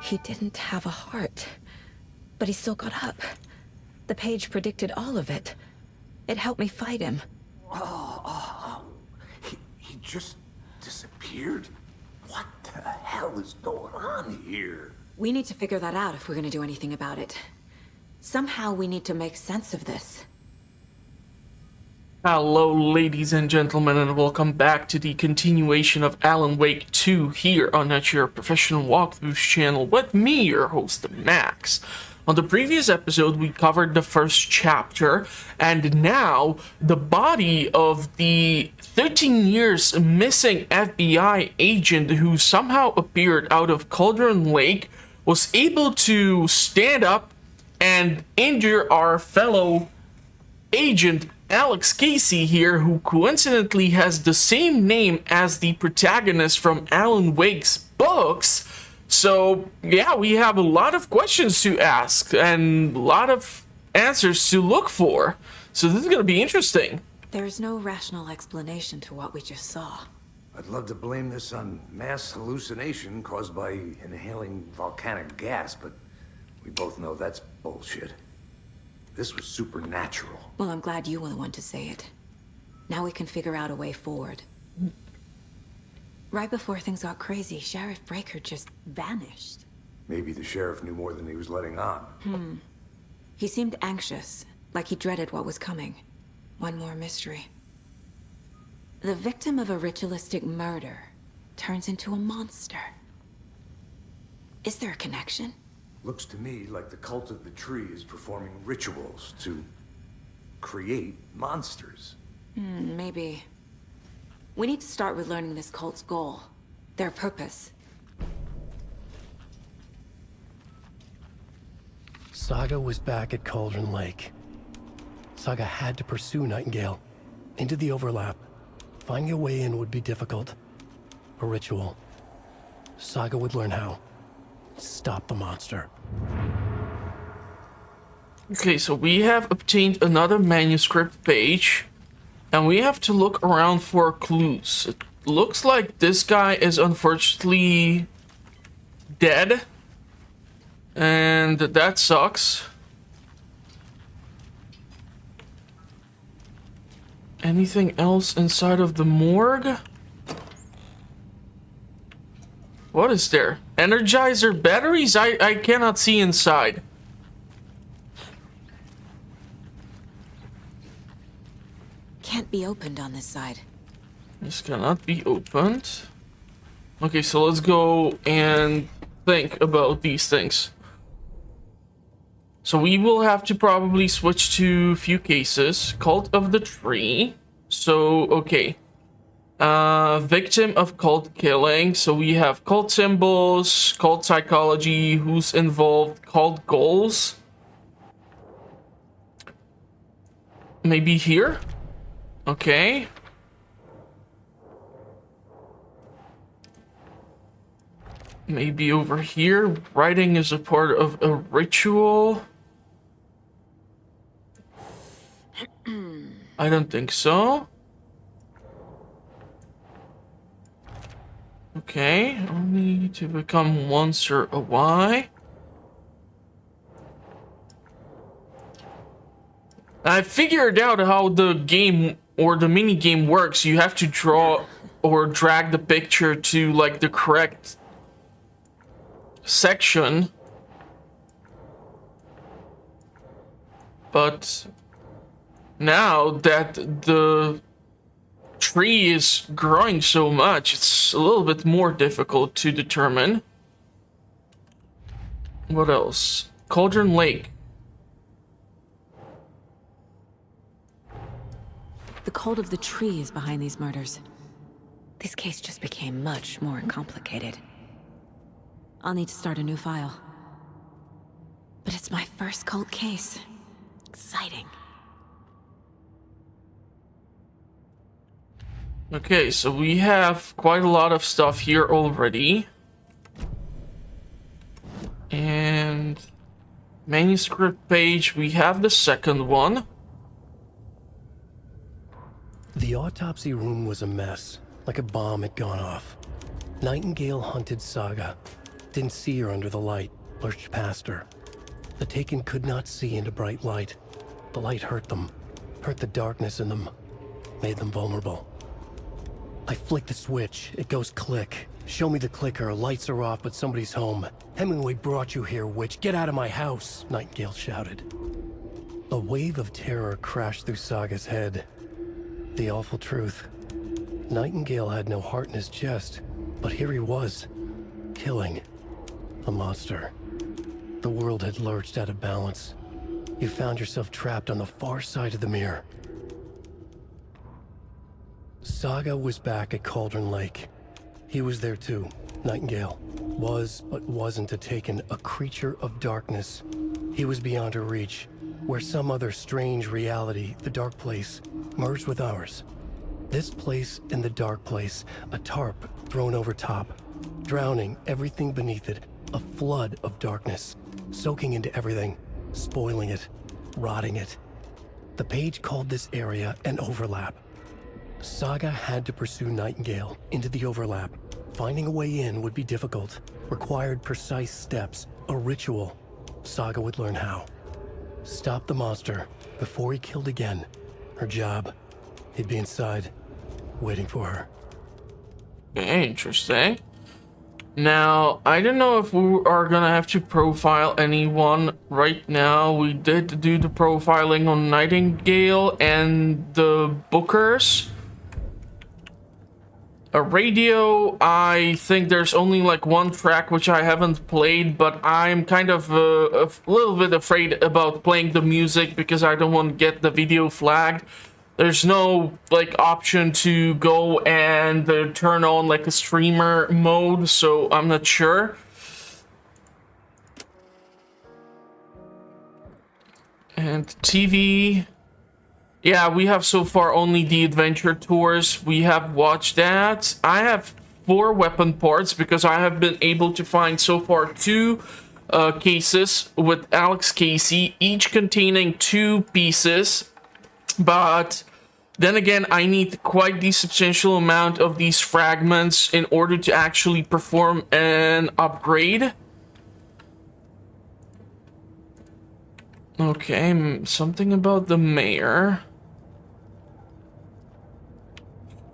He didn't have a heart, but he still got up. The page predicted all of it. It helped me fight him. He just disappeared? What the hell is going on here? We need to figure that out if we're gonna do anything about it. Somehow we need to make sense of this. Hello, ladies and gentlemen, and welcome back to the continuation of Alan Wake 2 here on your Professional Walkthroughs channel with me, your host, Max. On the previous episode, we covered the first chapter, and now the body of the 13 years missing FBI agent who somehow appeared out of Cauldron Lake was able to stand up and injure our fellow agent Alex Casey here, who coincidentally has the same name as the protagonist from Alan Wake's books. So, yeah, we have a lot of questions to ask and a lot of answers to look for. So this is going to be interesting. There's no rational explanation to what we just saw. I'd love to blame this on mass hallucination caused by inhaling volcanic gas, but we both know that's bullshit. This was supernatural. Well, I'm glad you were the one to say it. Now we can figure out a way forward. Right before things got crazy, Sheriff Breaker just vanished. Maybe the sheriff knew more than he was letting on. He seemed anxious, like he dreaded what was coming. One more mystery. The victim of a ritualistic murder turns into a monster. Is there a connection? Looks to me like the cult of the tree is performing rituals to create monsters. Maybe. We need to start with learning this cult's goal, their purpose. Saga was back at Cauldron Lake. Saga had to pursue Nightingale into the overlap. Finding a way in would be difficult. A ritual. Saga would learn how. Stop the monster. Okay, so we have obtained another manuscript page, and we have to look around for clues. It looks like this guy is unfortunately dead, and that sucks. Anything else inside of the morgue? What is there? Energizer batteries? I cannot see inside. Can't be opened on this side. This cannot be opened. Okay, so let's go and think about these things. So we will have to probably switch to a few cases. Cult of the Tree. So, okay. Victim of cult killing. So we have cult symbols, cult psychology, who's involved, cult goals. Maybe here? Okay. Maybe over here. Writing is a part of a ritual. I don't think so. Okay, only to become once or a Y. I figured out how the game or the mini game works. You have to draw or drag the picture to like the correct section. But now that the tree is growing so much, it's a little bit more difficult to determine. What else? Cauldron Lake. The cult of the tree is behind these murders. This case just became much more complicated. I'll need to start a new file. But it's my first cult case. Exciting. Okay, so we have quite a lot of stuff here already. And manuscript page, we have the second one. The autopsy room was a mess, like a bomb had gone off. Nightingale hunted Saga. didn't see her under the light, lurched past her. The Taken could not see into bright light. The light hurt them, hurt the darkness in them, made them vulnerable. I flick the switch, it goes click. Show me the clicker, lights are off, but somebody's home. Hemingway brought you here, witch. Get out of my house, Nightingale shouted. A wave of terror crashed through Saga's head. The awful truth. Nightingale had no heart in his chest, but here he was, killing a monster. The world had lurched out of balance. You found yourself trapped on the far side of the mirror. Saga was back at Cauldron Lake. He was there too. Nightingale was, but wasn't a Taken, a creature of darkness. He was beyond her reach, where some other strange reality, the dark place, merged with ours. This place and the dark place, a tarp thrown over top, drowning everything beneath it, a flood of darkness, soaking into everything, spoiling it, rotting it. The page called this area an overlap. Saga had to pursue Nightingale into the overlap. Finding a way in would be difficult, required precise steps, a ritual. Saga would learn how. Stop the monster before he killed again. Her job. He'd be inside, waiting for her. Interesting. Now, I don't know if we are gonna have to profile anyone right now. We did do the profiling on Nightingale and the Bookers. A radio, I think there's only like one track which I haven't played, but I'm kind of a little bit afraid about playing the music because I don't want to get the video flagged. There's no like option to go and turn on like a streamer mode, so I'm not sure. And TV. Yeah, we have so far only the adventure tours. We have watched that. I have 4 weapon parts because I have been able to find so far 2 cases with Alex Casey, each containing 2 pieces. But then again, I need quite the substantial amount of these fragments in order to actually perform an upgrade. Okay, something about the mayor.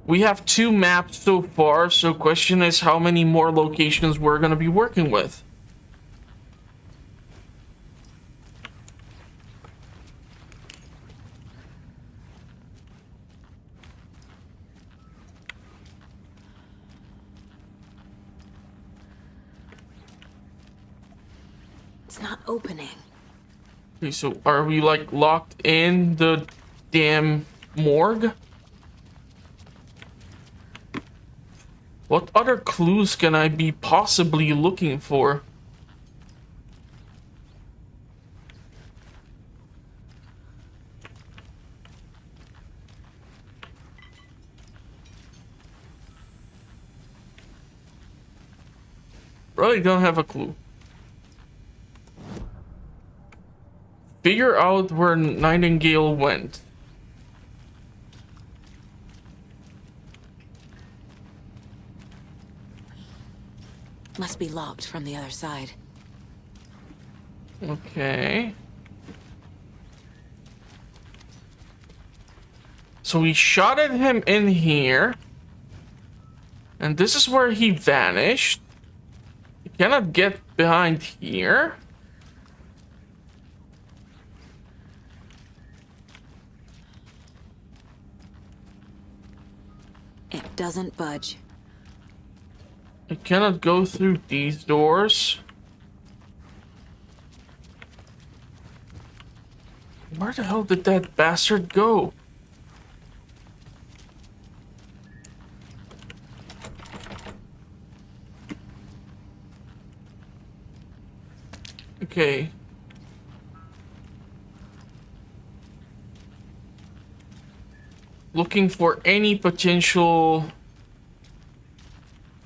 We have 2 maps so far, so question is how many more locations we're gonna be working with. It's not opening. Okay, so are we like locked in the damn morgue? What other clues can I be possibly looking for? Really don't have a clue. Figure out where Nightingale went. Must be locked from the other side. Okay. So we shot at him in here. And this is where he vanished. He cannot get behind here. It doesn't budge. I cannot go through these doors. Where the hell did that bastard go? Okay. Looking for any potential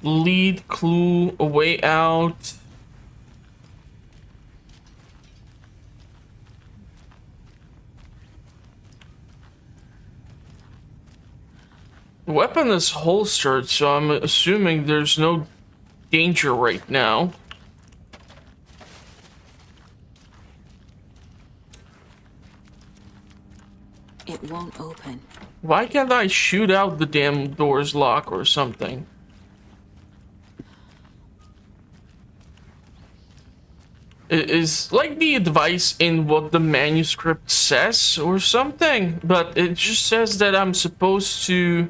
lead, clue, a way out. The weapon is holstered, so I'm assuming there's no danger right now. it won't open. Why can't I shoot out the damn door's lock or something? Is like the advice in what the manuscript says or something, but it just says that I'm supposed to...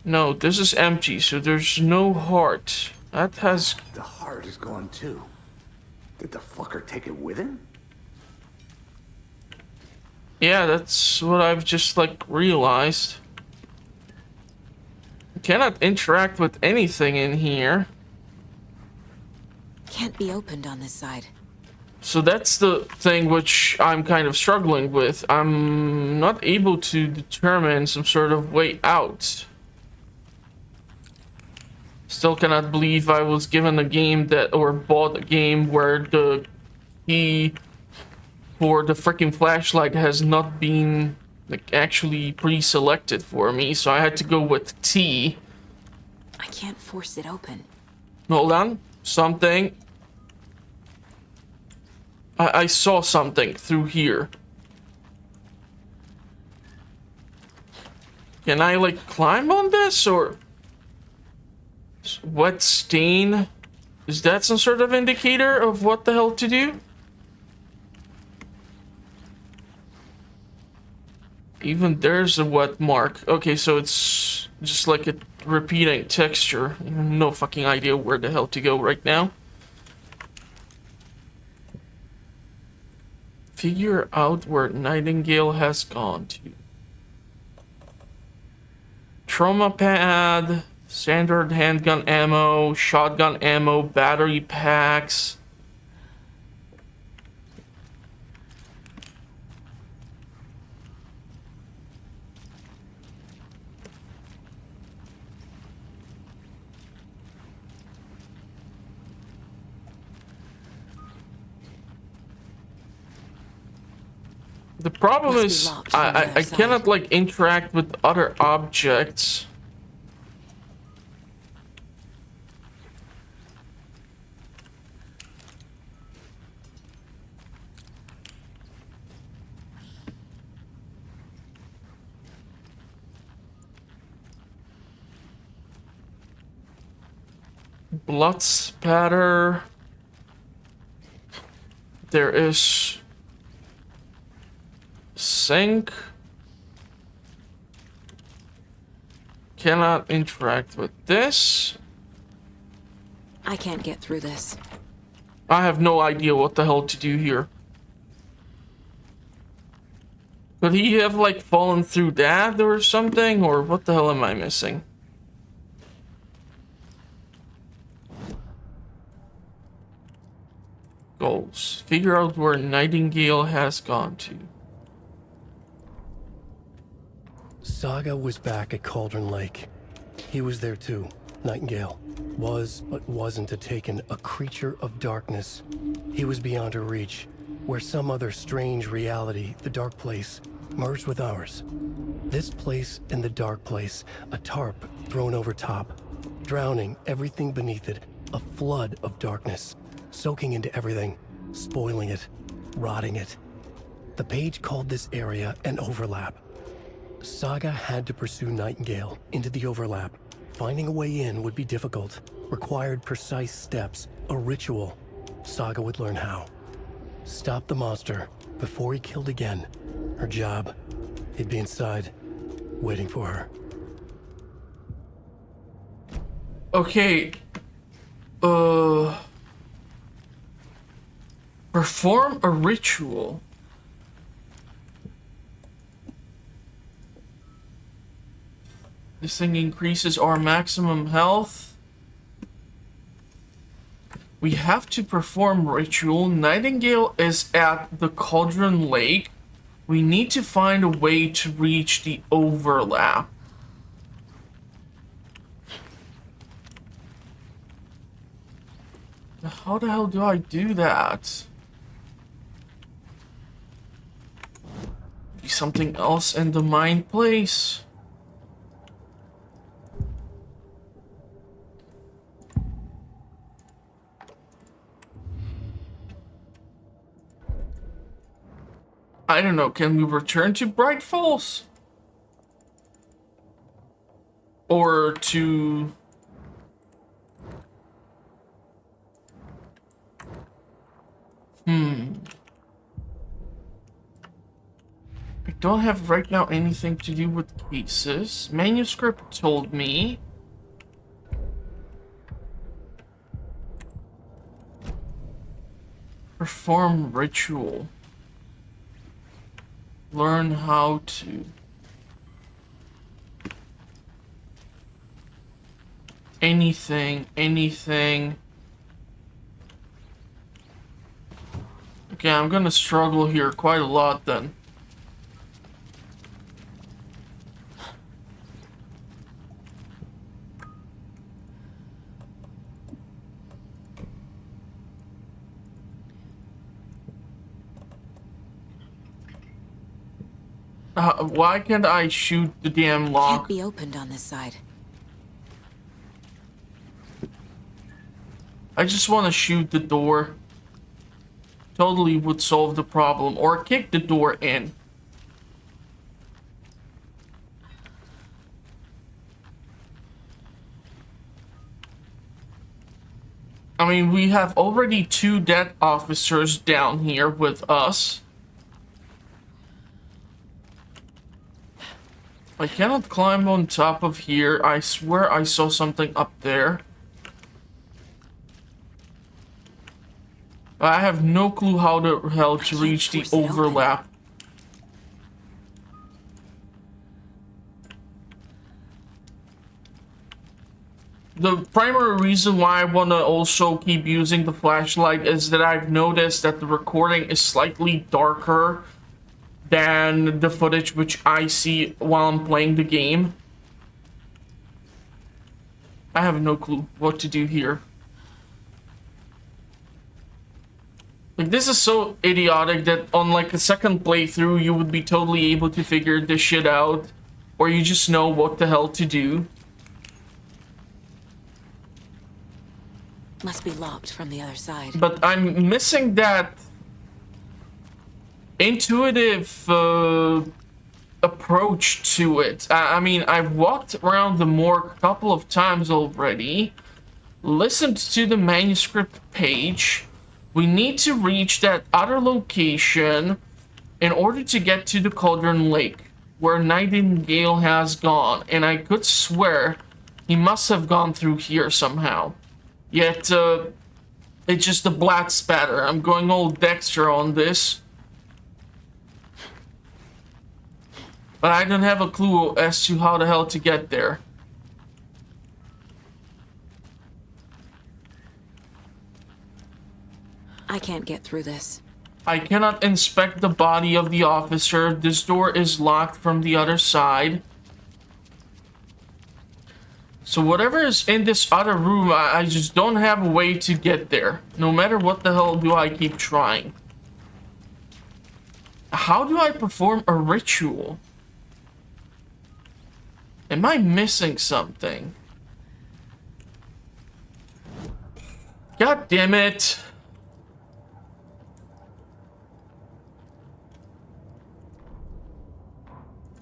No, this is empty, so there's no heart. That has... The heart is gone too. Did the fucker take it with him? Yeah, that's what I've just like realized. I cannot interact with anything in here. Can't be opened on this side. So that's the thing which I'm kind of struggling with. I'm not able to determine some sort of way out. Still cannot believe I was given a game that, or bought a game where the key for the freaking flashlight has not been like actually pre-selected for me, so I had to go with T. I can't force it open. Hold on. Something. I saw something through here. Can I like climb on this or... Wet stain? Is that some sort of indicator of what the hell to do? Even there's a wet mark. Okay, so it's just like a repeating texture. No fucking idea where the hell to go right now. Figure out where Nightingale has gone to. Trauma pad, standard handgun ammo, shotgun ammo, battery packs. The problem Must be is locked from the I other side. cannot like interact with other objects. Blood spatter. There is sink. Cannot interact with this. I can't get through this. I have no idea what the hell to do here. Could he have like fallen through that or something? Or what the hell am I missing? Goals. Figure out where Nightingale has gone to. Saga was back at Cauldron Lake. He was there too. Nightingale was, but wasn't a taken, a creature of darkness. He was beyond her reach, where some other strange reality, the dark place, merged with ours. This place and the dark place, a tarp thrown over top, drowning everything beneath it, a flood of darkness, soaking into everything, spoiling it, rotting it. The page called this area an overlap. Saga had to pursue Nightingale into the overlap. Finding a way in would be difficult, required precise steps, a ritual. Saga would learn how. Stop the monster before he killed again. Her job. He'd be inside, waiting for her. Okay. Perform a ritual. This thing increases our maximum health. We have to perform ritual. Nightingale is at the Cauldron Lake. We need to find a way to reach the overlap. How the hell do I do that? Be something else in the mind place. I don't know, can we return to Brightfalls? Or to... I don't have right now anything to do with cases. Manuscript told me. Perform ritual. Learn how to. Anything. Okay, I'm gonna struggle here quite a lot then. Why can't I shoot the damn lock? Can't be opened on this side. I just want to shoot the door. Totally would solve the problem. Or kick the door in. I mean, we have already 2 dead officers down here with us. I cannot climb on top of here. I swear I saw something up there. I have no clue how the hell to reach the overlap. The primary reason why I want to also keep using the flashlight is that I've noticed that the recording is slightly darker than the footage which I see while I'm playing the game. I have no clue what to do here. Like, this is so idiotic that on like a second playthrough you would be totally able to figure this shit out, or you just know what the hell to do. Must be locked from the other side. But I'm missing that intuitive approach to it. I mean, I've walked around the morgue a couple of times already, listened to the manuscript page. We need to reach that other location in order to get to the Cauldron Lake, where Nightingale has gone, and I could swear he must have gone through here somehow. Yet, it's just a black spatter. I'm going old Dexter on this. But I don't have a clue as to how the hell to get there. I can't get through this. I cannot inspect the body of the officer. This door is locked from the other side. So whatever is in this other room, I just don't have a way to get there. No matter what the hell do I keep trying. How do I perform a ritual? Am I missing something? God damn it.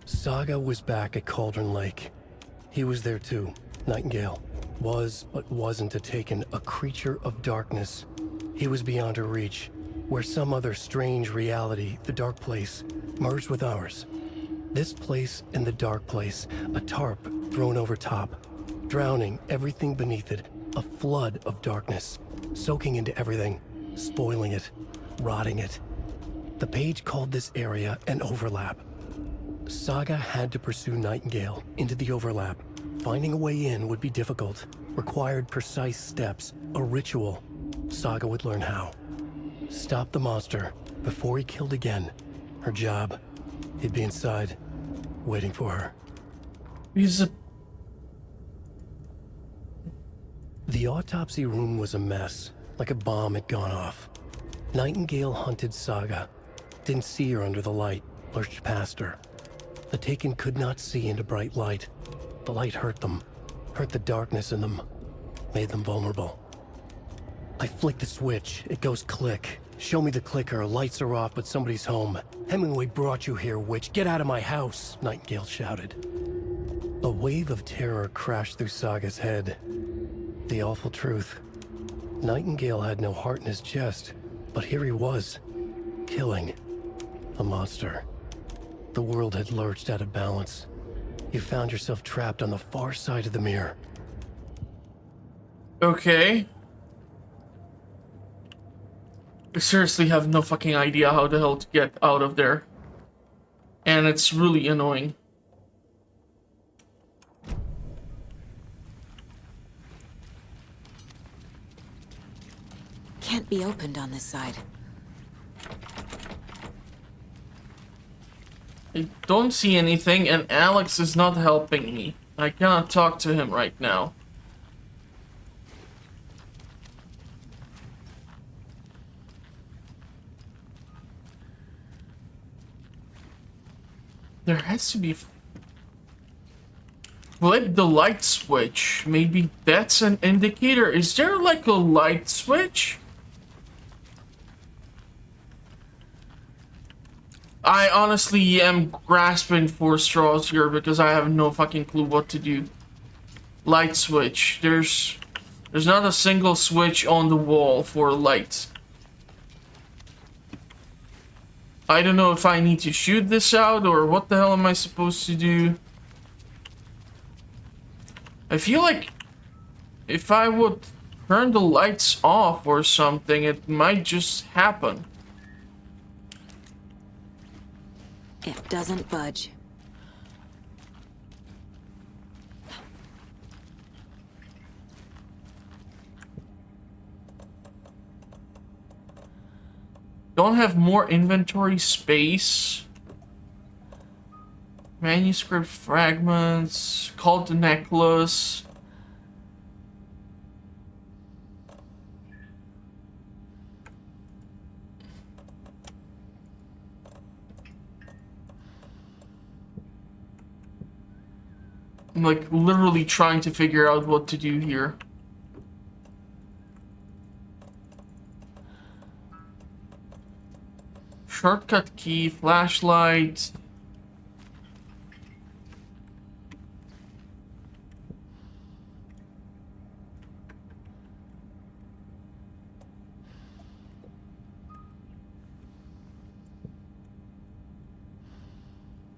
Saga was back at Cauldron Lake. He was there too. Nightingale was, but wasn't a Taken, a creature of darkness. He was beyond her reach, where some other strange reality, the dark place, merged with ours. This place and the dark place, a tarp thrown over top, drowning everything beneath it, a flood of darkness, soaking into everything, spoiling it, rotting it. The page called this area an overlap. Saga had to pursue Nightingale into the overlap. Finding a way in would be difficult, required precise steps, a ritual. Saga would learn how. Stop the monster before he killed again. Her job, he'd be inside, waiting for her. The autopsy room was a mess, like a bomb had gone off. Nightingale hunted Saga, didn't see her under the light, lurched past her. The Taken could not see into bright light. The light hurt them, hurt the darkness in them, made them vulnerable. I flick the switch, it goes click. Show me the clicker. Lights are off, but somebody's home. Hemingway brought you here, witch. Get out of my house, Nightingale shouted. A wave of terror crashed through Saga's head. The awful truth. Nightingale had no heart in his chest, but here he was, killing a monster. The world had lurched out of balance. You found yourself trapped on the far side of the mirror. Okay. I seriously have no fucking idea how the hell to get out of there. And it's really annoying. Can't be opened on this side. I don't see anything, and Alex is not helping me. I cannot talk to him right now. There has to be... Flip the light switch. Maybe that's an indicator. Is there like a light switch? I honestly am grasping for straws here because I have no fucking clue what to do. Light switch. There's not a single switch on the wall for light. I don't know if I need to shoot this out or what the hell am I supposed to do. I feel like if I would turn the lights off or something, it might just happen. It doesn't budge. Don't have more inventory space. Manuscript fragments. Called the necklace. I'm like literally trying to figure out what to do here. Shortcut key, flashlight.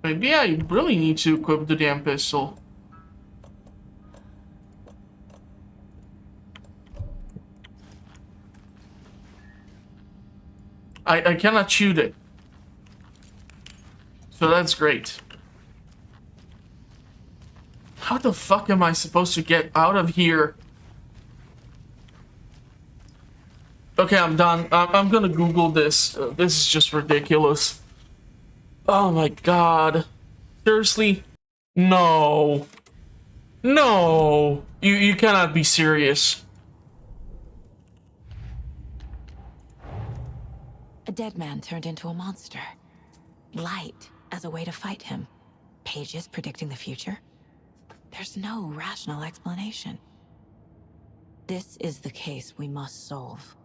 Maybe I really need to equip the damn pistol. I cannot shoot it. So that's great. How the fuck am I supposed to get out of here? Okay, I'm done. I'm gonna Google this. This is just ridiculous. Oh my god. Seriously? No. No. You cannot be serious. A dead man turned into a monster. Light as a way to fight him. Pages predicting the future. There's no rational explanation. This is the case we must solve.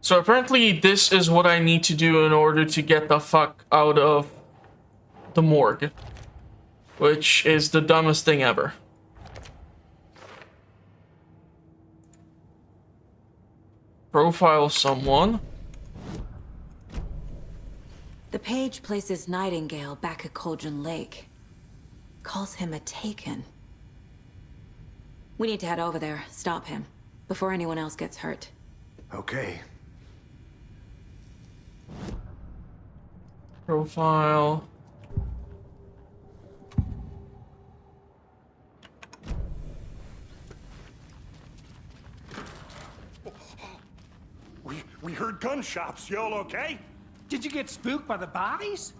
So apparently this is what I need to do in order to get the fuck out of the morgue. Which is the dumbest thing ever. Profile someone. The page places Nightingale back at Cauldron Lake. Calls him a Taken. We need to head over there, stop him, before anyone else gets hurt. Okay. Profile. We heard gunshots. Y'all okay? Did you get spooked by the bodies?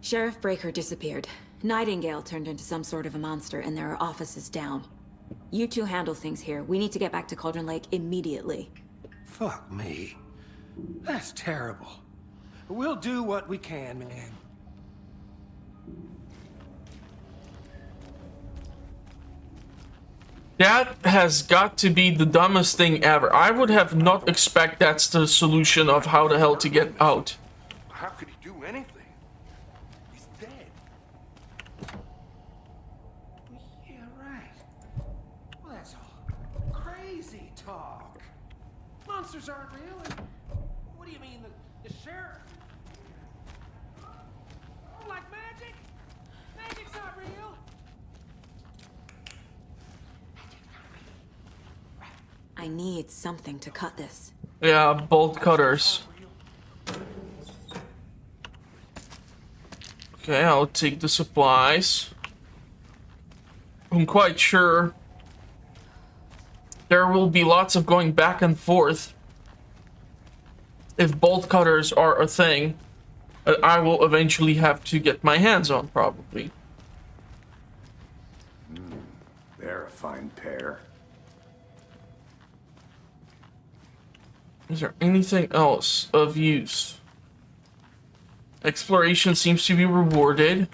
Sheriff Breaker disappeared. Nightingale turned into some sort of a monster, and there are offices down. You two handle things here. We need to get back to Cauldron Lake immediately. Fuck me. That's terrible. We'll do what we can, man. That has got to be the dumbest thing ever. I would have not expect that's the solution of how the hell to get out. How could he do anything? He's dead. Yeah, right. Well, that's all crazy talk. Monsters aren't real. And what do you mean, the sheriff? Oh, like magic? Magic's not real. I need something to cut this. Yeah, bolt cutters. Okay, I'll take the supplies. I'm quite sure there will be lots of going back and forth if bolt cutters are a thing that I will eventually have to get my hands on, probably. They're a fine pair. Is there anything else of use? Exploration seems to be rewarded.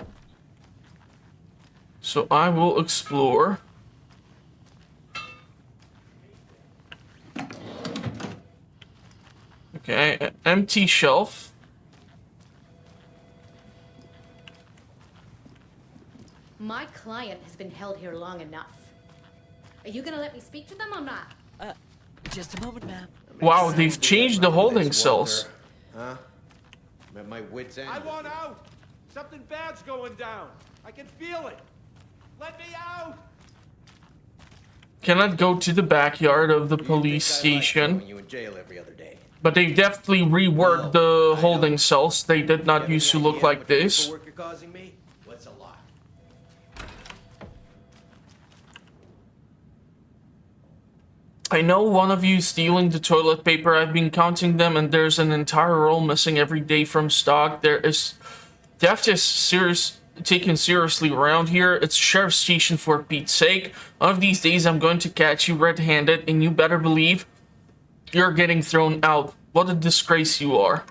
So I will explore. Okay, an empty shelf. My client has been held here long enough. Are you gonna let me speak to them or not? Just a moment, ma'am. Wow, they've changed the holding cells. Huh? I'm at my wit's end. I want out. Something bad's going down. I can feel it. Let me out. Cannot go to the backyard of the police station. You in jail every other day. But they definitely reworked the holding cells. They did not used to look like this. Paperwork you're causing me? What's a lot? I know one of you stealing the toilet paper. I've been counting them, and there's an entire roll missing every day from stock. Theft is taken seriously around here. It's a sheriff's station for Pete's sake. One of these days, I'm going to catch you red-handed, and you better believe you're getting thrown out. What a disgrace you are.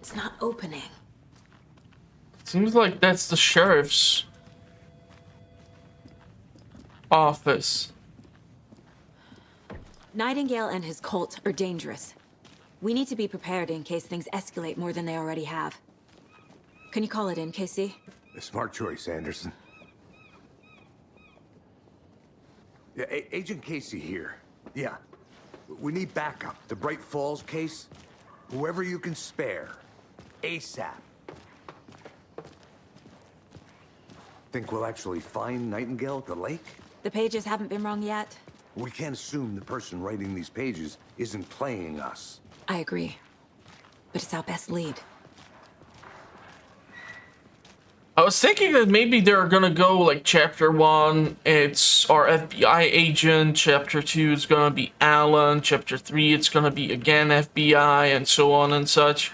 It's not opening. Seems like that's the sheriff's office. Nightingale and his cult are dangerous. We need to be prepared in case things escalate more than they already have. Can you call it in, Casey? A smart choice, Anderson. Yeah, Agent Casey here. Yeah. We need backup. The Brightfalls case. Whoever you can spare. ASAP. Think we'll actually find Nightingale at the lake? The pages haven't been wrong yet. We can't assume the person writing these pages isn't playing us. I agree. But it's our best lead. I was thinking that maybe they're gonna go like chapter 1, it's our FBI agent, chapter 2 is gonna be Alan, chapter 3 it's gonna be again FBI, and so on and such.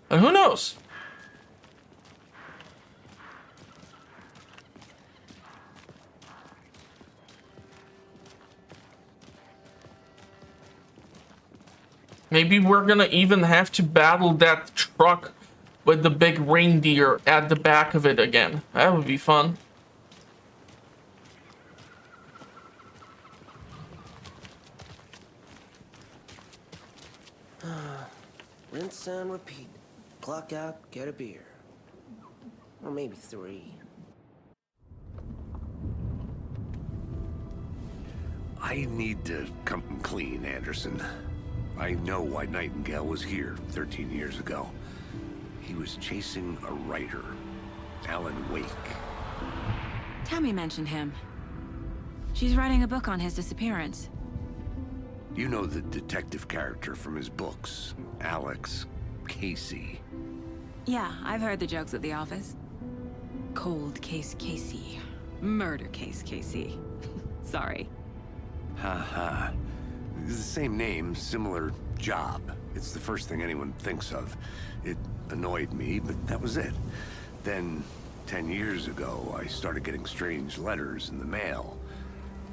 And who knows? Maybe we're gonna even have to battle that truck with the big reindeer at the back of it again. That would be fun. Rinse and repeat. Clock out, get a beer. Or maybe 3. I need to come clean, Anderson. I know why Nightingale was here 13 years ago. He was chasing a writer, Alan Wake. Tammy mentioned him. She's writing a book on his disappearance. You know the detective character from his books, Alex Casey. Yeah, I've heard the jokes at the office. Cold case Casey. Murder case Casey. Sorry. Ha. It's the same name, similar job. It's the first thing anyone thinks of. It annoyed me, but that was it. Then, 10 years ago, I started getting strange letters in the mail.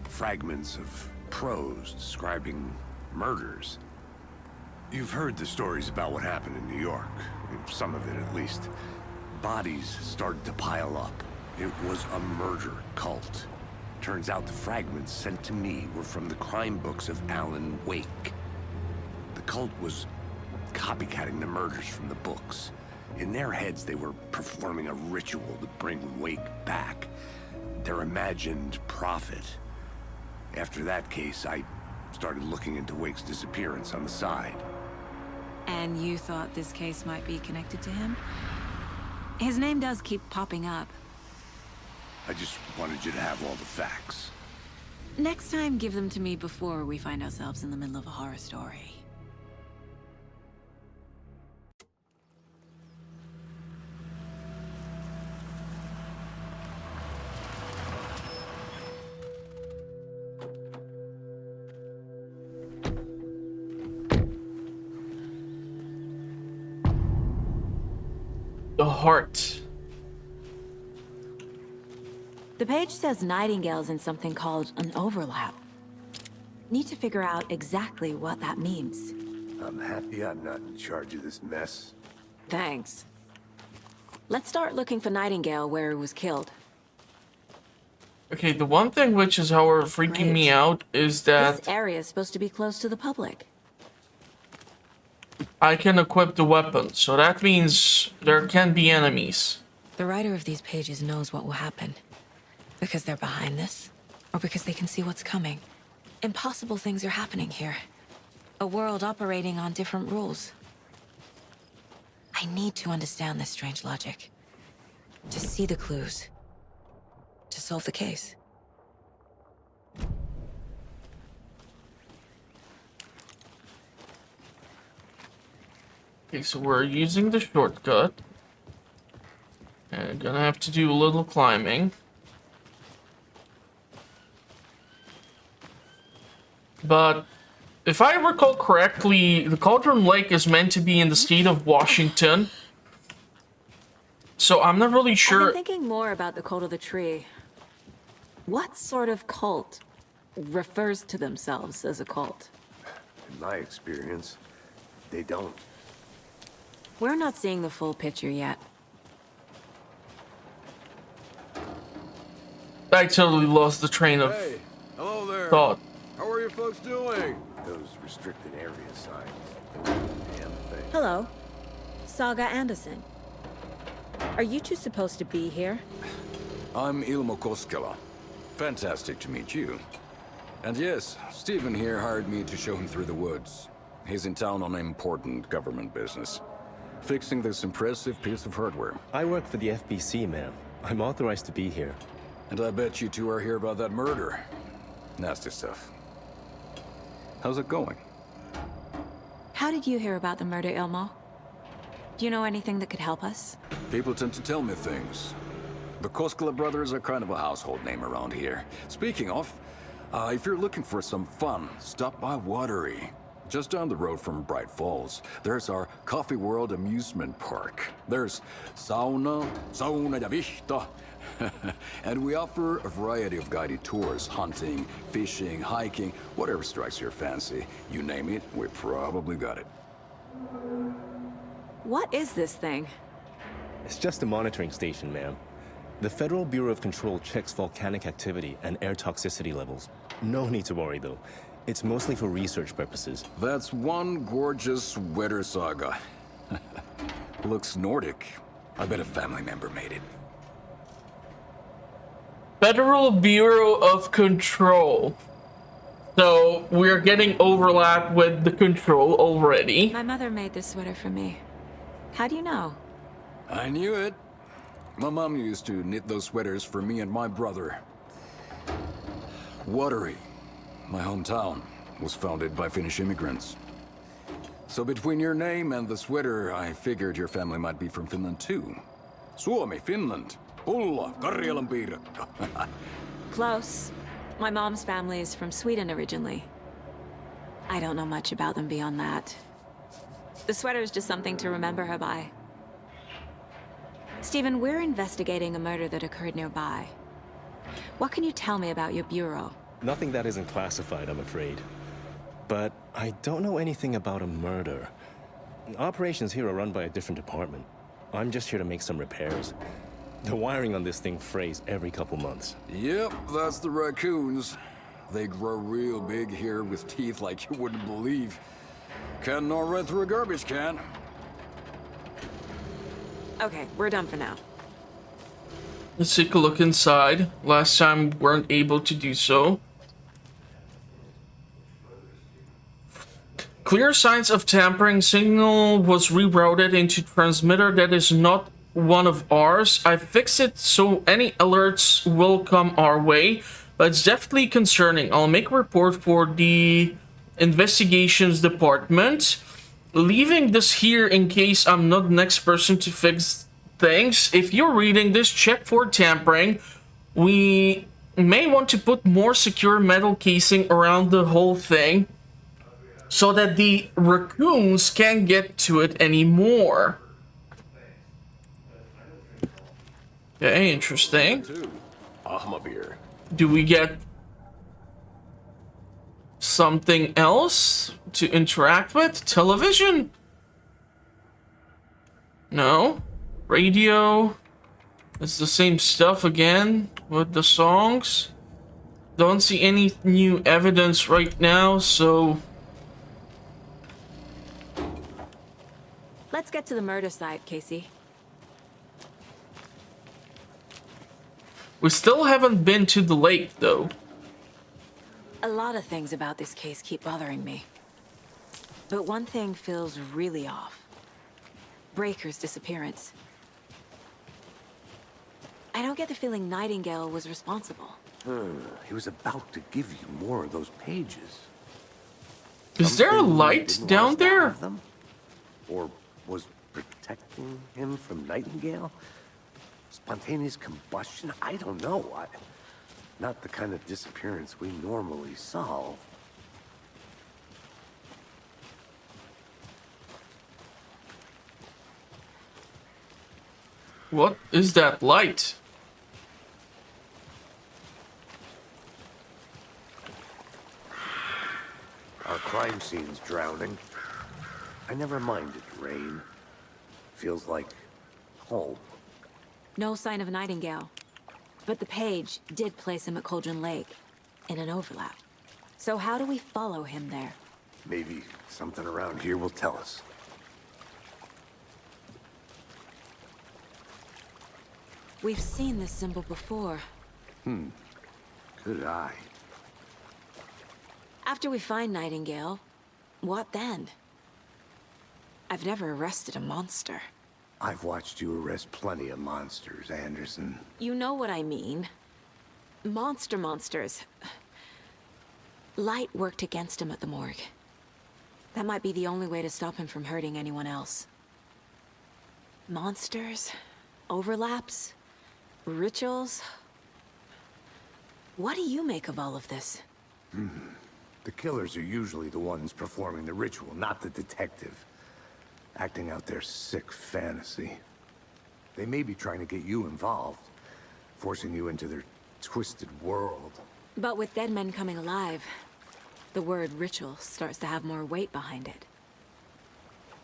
Fragments of prose describing murders. You've heard the stories about what happened in New York. Some of it, at least. Bodies started to pile up. It was a murder cult. Turns out the fragments sent to me were from the crime books of Alan Wake. The cult was copycatting the murders from the books. In their heads, they were performing a ritual to bring Wake back. Their imagined prophet. After that case, I started looking into Wake's disappearance on the side. And you thought this case might be connected to him? His name does keep popping up. I just wanted you to have all the facts. Next time, give them to me before we find ourselves in the middle of a horror story. The heart. The page says Nightingale's in something called an overlap. Need to figure out exactly what that means. I'm happy I'm not in charge of this mess. Thanks. Let's start looking for Nightingale where he was killed. Okay, the one thing which is, however, freaking me out is that This area is supposed to be close to the public. I can equip the weapon, so that means there can be enemies. The writer of these pages knows what will happen. Because they're behind this, or because they can see what's coming. Impossible things are happening here. A world operating on different rules. I need to understand this strange logic. To see the clues. To solve the case. Okay, so we're using the shortcut. And gonna have to do a little climbing. But if I recall correctly, the Cauldron Lake is meant to be in the state of Washington. So I'm not really sure. I've been thinking more about the cult of the tree. What sort of cult refers to themselves as a cult? In my experience, they don't. We're not seeing the full picture yet. I totally lost the train of Hey, hello there. thought. How are you folks doing? Those restricted area signs. Damn thing. Hello. Saga Anderson. Are you two supposed to be here? I'm Ilmo Koskela. Fantastic to meet you. And yes, Stephen here hired me to show him through the woods. He's in town on important government business. Fixing this impressive piece of hardware. I work for the FBC, ma'am. I'm authorized to be here. And I bet you two are here about that murder. Nasty stuff. How's it going? How did you hear about the murder, Ilmo? Do you know anything that could help us? People tend to tell me things. The Koskela brothers are kind of a household name around here. Speaking of, if you're looking for some fun, stop by Watery. Just down the road from Brightfalls, there's our Coffee World amusement park. There's sauna ja vihta. And we offer a variety of guided tours, hunting, fishing, hiking, whatever strikes your fancy. You name it, we probably got it. What is this thing? It's just a monitoring station, ma'am. The Federal Bureau of Control checks volcanic activity and air toxicity levels. No need to worry, though. It's mostly for research purposes. That's one gorgeous weather saga. Looks Nordic. I bet a family member made it. Federal Bureau of Control. So we're getting overlap with the control already. My mother made this sweater for me. How do you know? I knew it. My mom used to knit those sweaters for me and my brother. Watery, my hometown, was founded by Finnish immigrants. So between your name and the sweater, I figured your family might be from Finland too. Suomi, Finland. Pulla, Karjalan piirakka. Close. My mom's family is from Sweden originally. I don't know much about them beyond that. The sweater is just something to remember her by. Stephen, we're investigating a murder that occurred nearby. What can you tell me about your bureau? Nothing that isn't classified, I'm afraid. but I don't know anything about a murder. Operations here are run by a different department. I'm just here to make some repairs. The wiring on this thing frays every couple months. Yep, that's the raccoons. They grow real big here with teeth like you wouldn't believe. Can't gnaw right through a garbage can. Okay, we're done for now. Let's take a look inside. Last time we weren't able to do so. Clear signs of tampering. Signal was rerouted into transmitter that is not one of ours. I fixed it so any alerts will come our way, but it's definitely concerning. I'll make a report for the investigations department. Leaving this here in case I'm not the next person to fix things. If you're reading this, check for tampering. We may want to put more secure metal casing around the whole thing so that the raccoons can't get to it anymore. Okay, interesting. Beer. Do we get something else to interact with? Television? No. Radio? It's the same stuff again with the songs. Don't see any new evidence right now, so... Let's get to the murder site, Casey. We still haven't been to the lake, though. A lot of things about this case keep bothering me. But one thing feels really off. Breaker's disappearance. I don't get the feeling Nightingale was responsible. He was about to give you more of those pages. Is there a Something light didn't down last there? all of them? Or was protecting him from Nightingale? Spontaneous combustion? I don't know. Not the kind of disappearance we normally solve. What is that light? Our crime scene's drowning. I never minded rain. Feels like home. No sign of Nightingale. But the page did place him at Cauldron Lake, in an overlap. So how do we follow him there? Maybe something around here will tell us. We've seen this symbol before. Good eye. After we find Nightingale, what then? I've never arrested a monster. I've watched you arrest plenty of monsters, Anderson. You know what I mean. Monsters. Light worked against him at the morgue. That might be the only way to stop him from hurting anyone else. Monsters? Overlaps? Rituals? What do you make of all of this? The killers are usually the ones performing the ritual, not the detective. Acting out their sick fantasy. They may be trying to get you involved, forcing you into their twisted world. But with dead men coming alive, the word ritual starts to have more weight behind it.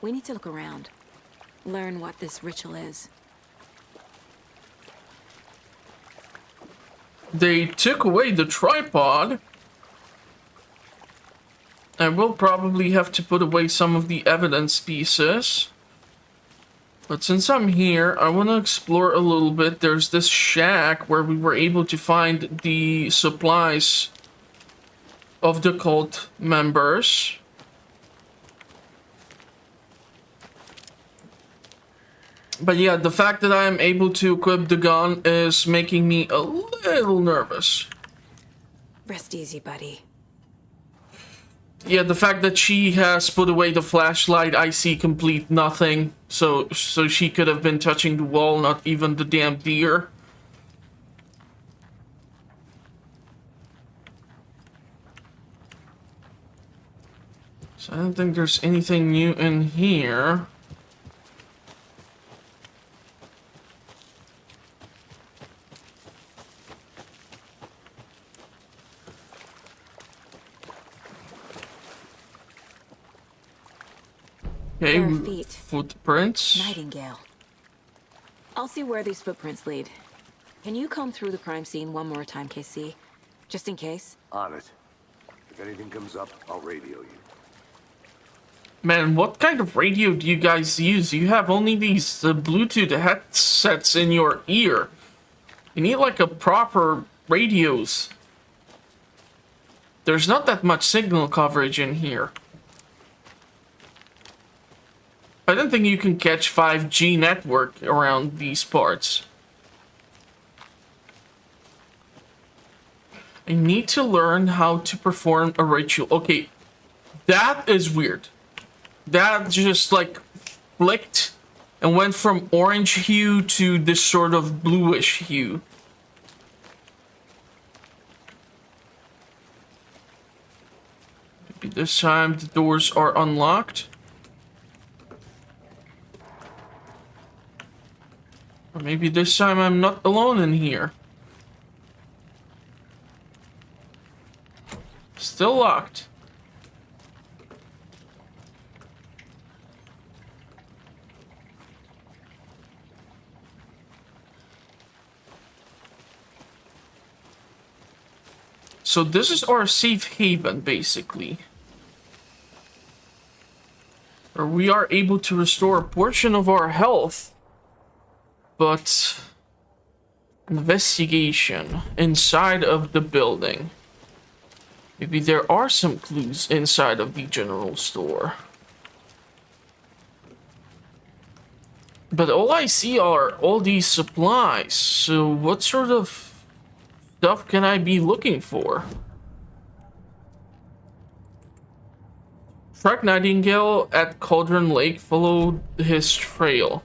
We need to look around, learn what this ritual is. They took away the tripod. I will probably have to put away some of the evidence pieces. But since I'm here, I want to explore a little bit. There's this shack where we were able to find the supplies of the cult members. But yeah, the fact that I am able to equip the gun is making me a little nervous. Rest easy, buddy. Yeah, the fact that she has put away the flashlight, I see complete nothing. So she could have been touching the wall, not even the damn deer. So I don't think there's anything new in here. Okay, There are feet. footprints. Nightingale. I'll see where these footprints lead. Can you comb through the crime scene one more time, KC? Just in case? On it. If anything comes up, I'll radio you. Man, what kind of radio do you guys use? You have only these Bluetooth headsets in your ear. You need like a proper radios. There's not that much signal coverage in here. I don't think you can catch 5G network around these parts. I need to learn how to perform a ritual. Okay, that is weird. That just like flicked and went from orange hue to this sort of bluish hue. Maybe this time the doors are unlocked. Or maybe this time I'm not alone in here. Still locked. So this is our safe haven, basically. Where we are able to restore a portion of our health. But... investigation inside of the building. Maybe there are some clues inside of the general store. But all I see are all these supplies. So what sort of stuff can I be looking for? Agent Nightingale at Cauldron Lake followed his trail.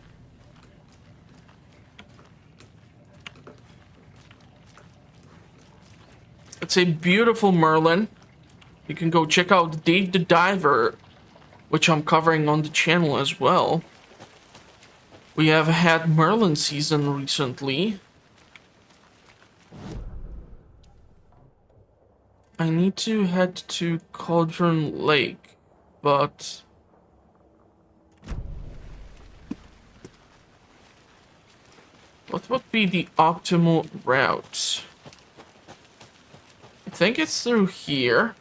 It's a beautiful Merlin. You can go check out Dave the Diver, which I'm covering on the channel as well. We have had Merlin season recently. I need to head to Cauldron Lake, but... what would be the optimal route? I think it's through here.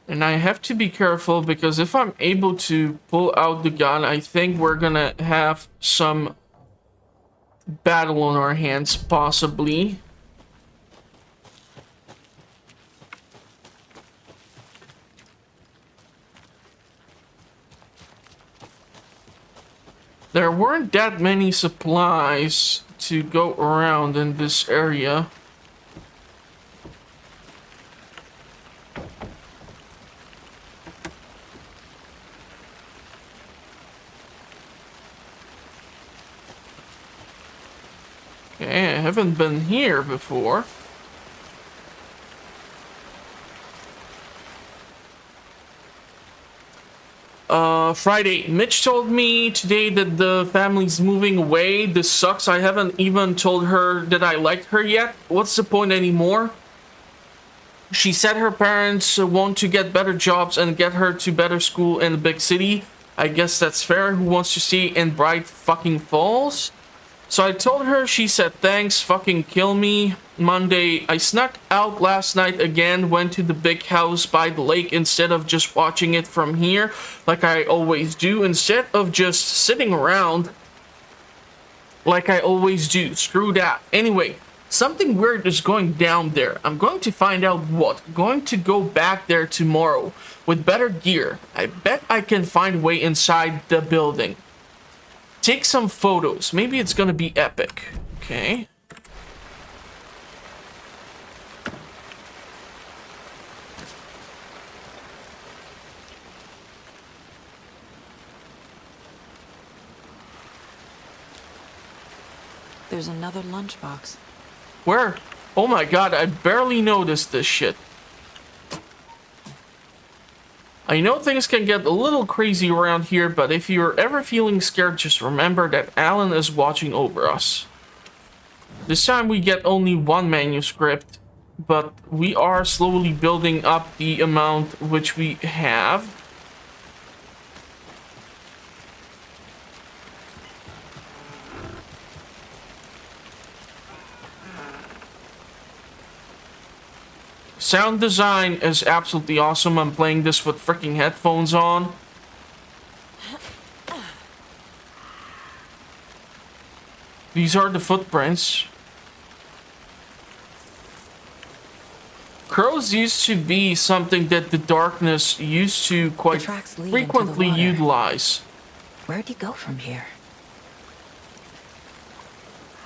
And I have to be careful because if I'm able to pull out the gun, I think we're gonna have some battle on our hands, possibly. There weren't that many supplies to go around in this area. Okay, I haven't been here before. Friday. Mitch told me today that the family's moving away. This sucks. I haven't even told her that I liked her yet. What's the point anymore? She said her parents want to get better jobs and get her to better school in the big city. I guess that's fair. Who wants to stay in Brightfalls? So I told her, she said thanks, fucking kill me. Monday, I snuck out last night again, went to the big house by the lake instead of just watching it from here, like I always do, instead of just sitting around like I always do. Screw that. Anyway, something weird is going down there. I'm going to find out what. I'm going to go back there tomorrow with better gear. I bet I can find a way inside the building. Take some photos. Maybe it's gonna be epic. Okay. There's another lunchbox. Where? Oh my god, I barely noticed this shit. I know things can get a little crazy around here, but if you're ever feeling scared, just remember that Alan is watching over us. This time we get only one manuscript, but we are slowly building up the amount which we have. Sound design is absolutely awesome. I'm playing this with freaking headphones on. These are the footprints. Crows used to be something that the darkness used to quite frequently utilize. Where'd you go from here?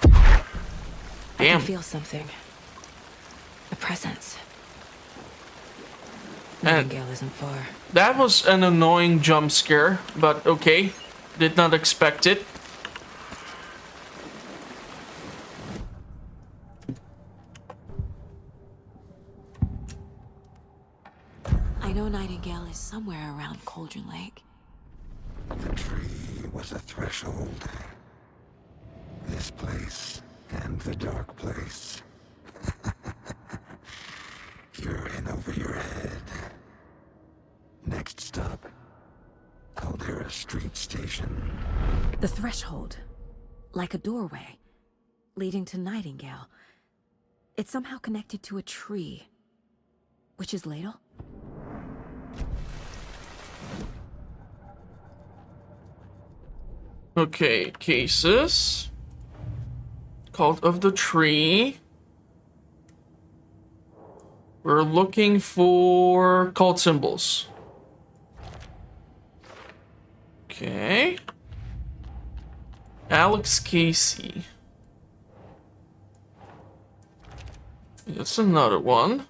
Damn. I can feel something. A presence. Nightingale isn't far. That was an annoying jump scare, but okay. Did not expect it. I know Nightingale is somewhere around Cauldron Lake. The tree was a threshold. This place and the dark place. You're in over your head. Next stop, Caldera Street Station. The threshold. Like a doorway. Leading to Nightingale. It's somehow connected to a tree. Witch's ladle? Okay, cases. Cult of the Tree. We're looking for cult symbols. Okay. Alex Casey. That's another one.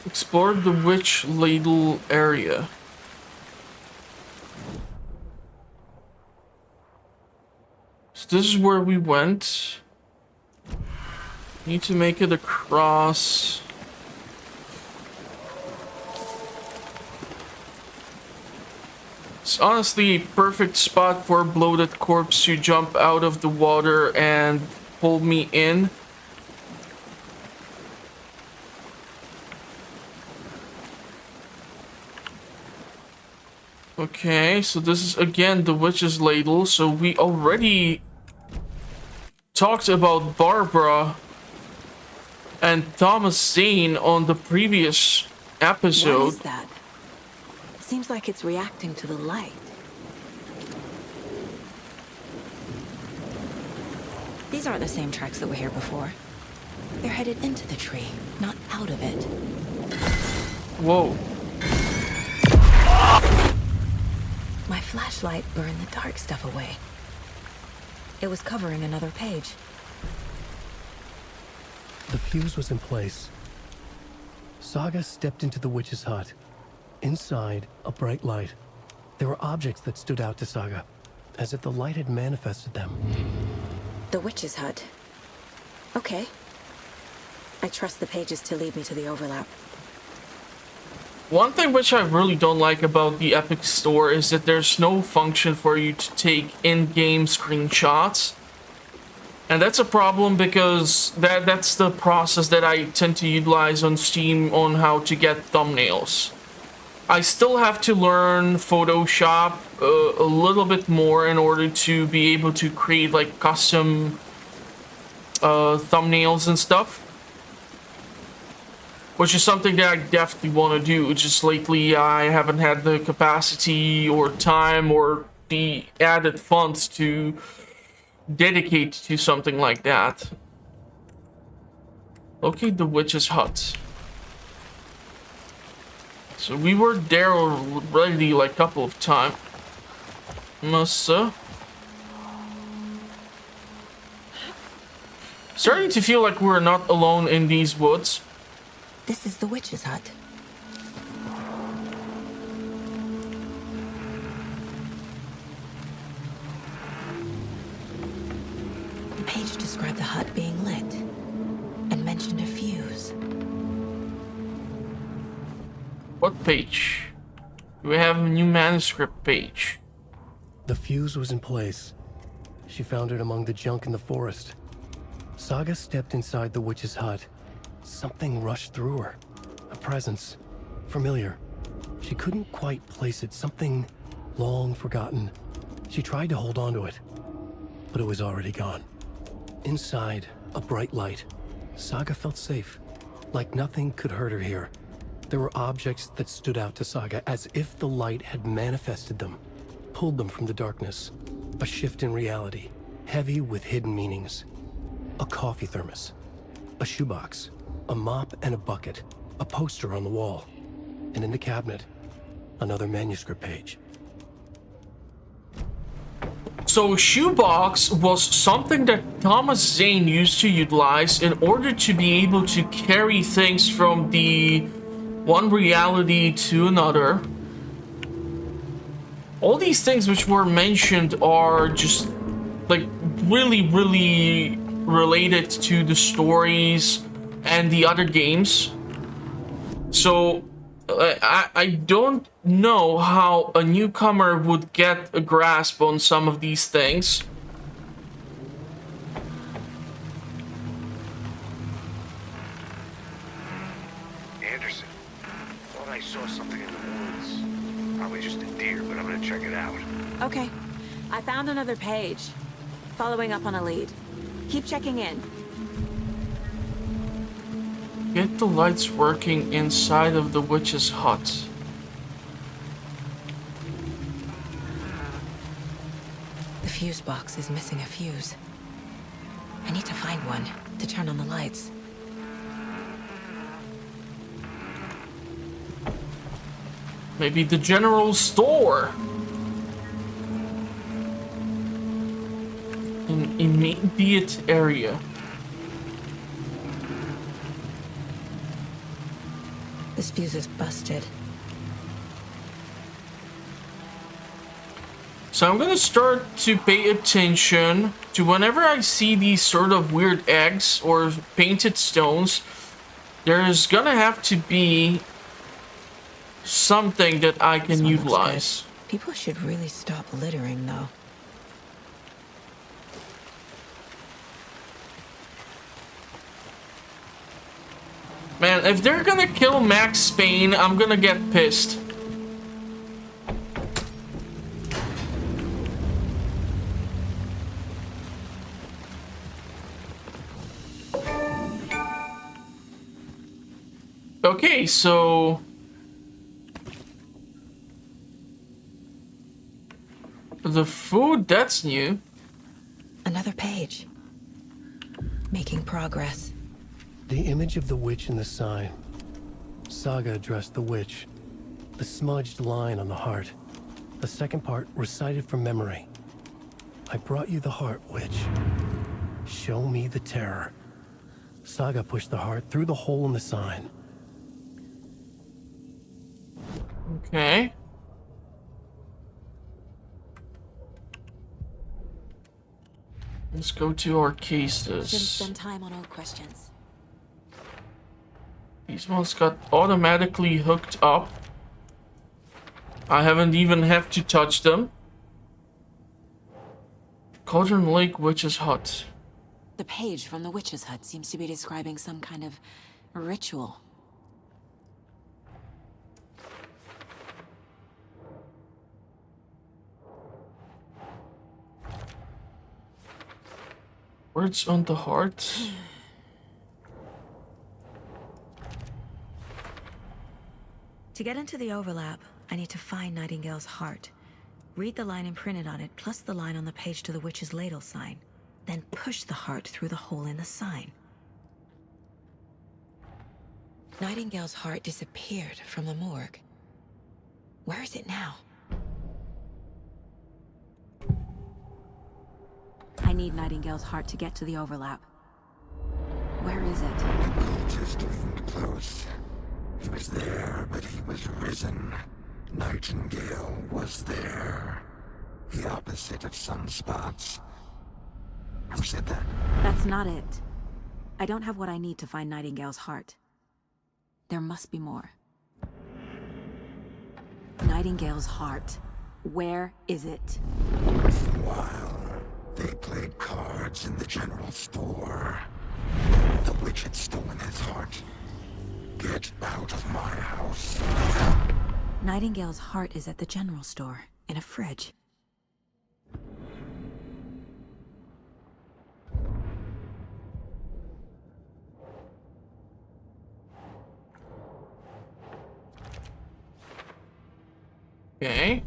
Explore the witch ladle area. So this is where we went. Need to make it across. It's honestly a perfect spot for a bloated corpse to jump out of the water and pull me in. Okay, so this is again the witch's ladle. So we already talked about Barbara and Thomas Zane on the previous episode. What is that? Seems like it's reacting to the light. These aren't the same tracks that were here before. They're headed into the tree, not out of it. Whoa. My flashlight burned the dark stuff away. It was covering another page. The fuse was in place. Saga stepped into the witch's hut. Inside, a bright light. There were objects that stood out to Saga, as if the light had manifested them. The witch's hut. Okay. I trust the pages to lead me to the overlap. One thing which I really don't like about the Epic Store is that there's no function for you to take in-game screenshots. And that's a problem because that's the process that I tend to utilize on Steam on how to get thumbnails. I still have to learn Photoshop a little bit more in order to be able to create like custom thumbnails and stuff. Which is something that I definitely want to do. Just lately I haven't had the capacity or time or the added funds to dedicate to something like that. Okay, the witch's hut. So we were there already like a couple of times. Starting to feel like we're not alone in these woods. This is the witch's hut. The page described the hut being lit and mentioned a fuse. What page? We have a new manuscript page. The fuse was in place. She found it among the junk in the forest. Saga stepped inside the witch's hut. Something rushed through her. A presence. Familiar. She couldn't quite place it. Something long forgotten. She tried to hold on to it, but it was already gone. Inside, a bright light. Saga felt safe. Like nothing could hurt her here. There were objects that stood out to Saga as if the light had manifested them, pulled them from the darkness. A shift in reality, heavy with hidden meanings. A coffee thermos, a shoebox, a mop and a bucket, a poster on the wall, and in the cabinet, another manuscript page. So a shoebox was something that Thomas Zane used to utilize in order to be able to carry things from the one reality to another. All these things which were mentioned are just like really related to the stories and the other games. So I don't know how a newcomer would get a grasp on some of these things. Anderson, thought I saw something in the woods. Probably just a deer, but I'm gonna check it out. Okay. I found another page. Following up on a lead. Keep checking in. Get the lights working inside of the witch's hut. The fuse box is missing a fuse. I need to find one to turn on the lights. Maybe the general store. An immediate area. This fuse is busted. So I'm gonna start to pay attention to whenever I see these sort of weird eggs or painted stones, there's gonna have to be something that I can utilize. People should really stop littering, though. Man, if they're gonna kill Max Payne, I'm gonna get pissed. Okay, so the food, that's new. Another page. Making progress. The image of the witch in the sign. Saga addressed the witch. The smudged line on the heart. The second part recited from memory. I brought you the heart, witch. Show me the terror. Saga pushed the heart through the hole in the sign. Okay. Let's go to our cases. Shouldn't spend time on old questions. These ones got automatically hooked up. I haven't even have to touch them. Cauldron Lake Witch's Hut. The page from the witch's hut seems to be describing some kind of ritual. Words on the heart. To get into the overlap, I need to find Nightingale's heart. Read the line imprinted on it, plus the line on the page to the witch's ladle sign. Then push the heart through the hole in the sign. Nightingale's heart disappeared from the morgue. Where is it now? I need Nightingale's heart to get to the overlap. Where is it? The cultist isn't close. He was there, but he was risen. Nightingale was there. The opposite of sunspots. Who said that? That's not it. I don't have what I need to find Nightingale's heart. There must be more. Nightingale's heart. Where is it? While they played cards in the general store, the witch had stolen his heart. Get out of my house. Nightingale's heart is at the general store, in a fridge. Okay.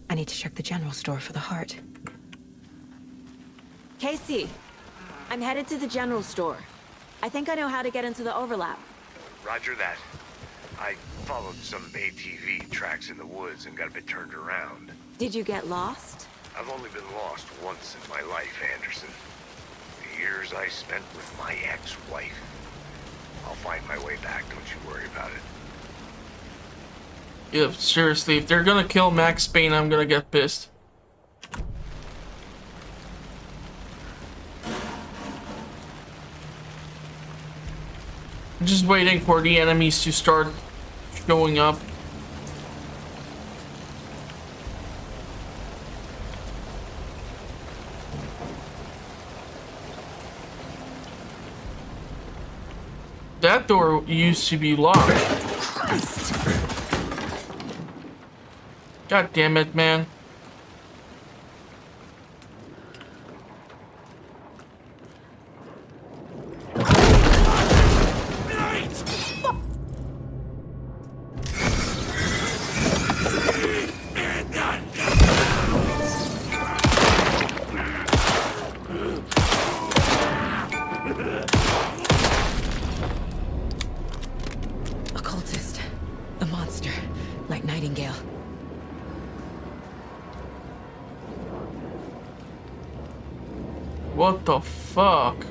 I need to check the general store for the heart. Casey, I'm headed to the general store. I think I know how to get into the overlap. Roger that. I followed some ATV tracks in the woods and got a bit turned around. Did you get lost? I've only been lost once in my life, Anderson. The years I spent with my ex-wife. I'll find my way back, don't you worry about it. Yeah, seriously, if they're gonna kill Max Payne, I'm gonna get pissed. I'm just waiting for the enemies to start showing up. That door used to be locked. Christ. God damn it, man. Occultist. A monster. Like Nightingale. What the fuck?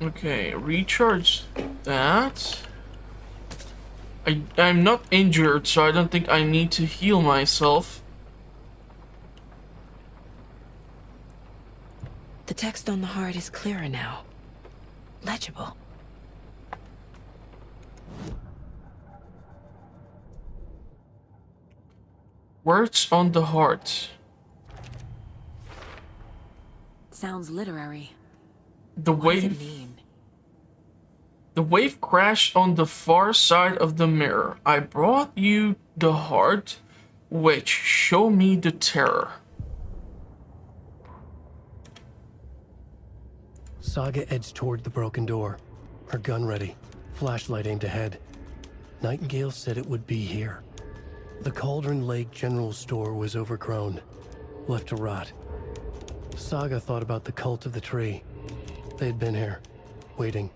Okay, recharge that. I'm not injured, so I don't think I need to heal myself. The text on the heart is clearer now. Legible. Words on the heart. Sounds literary. The What does it wave. mean? The wave crashed on the far side of the mirror. I brought you the heart, which show me the terror. Saga edged toward the broken door, her gun ready, flashlight aimed ahead. Nightingale said it would be here. The Cauldron Lake General Store was overgrown, left to rot. Saga thought about the cult of the tree. They had been here, waiting,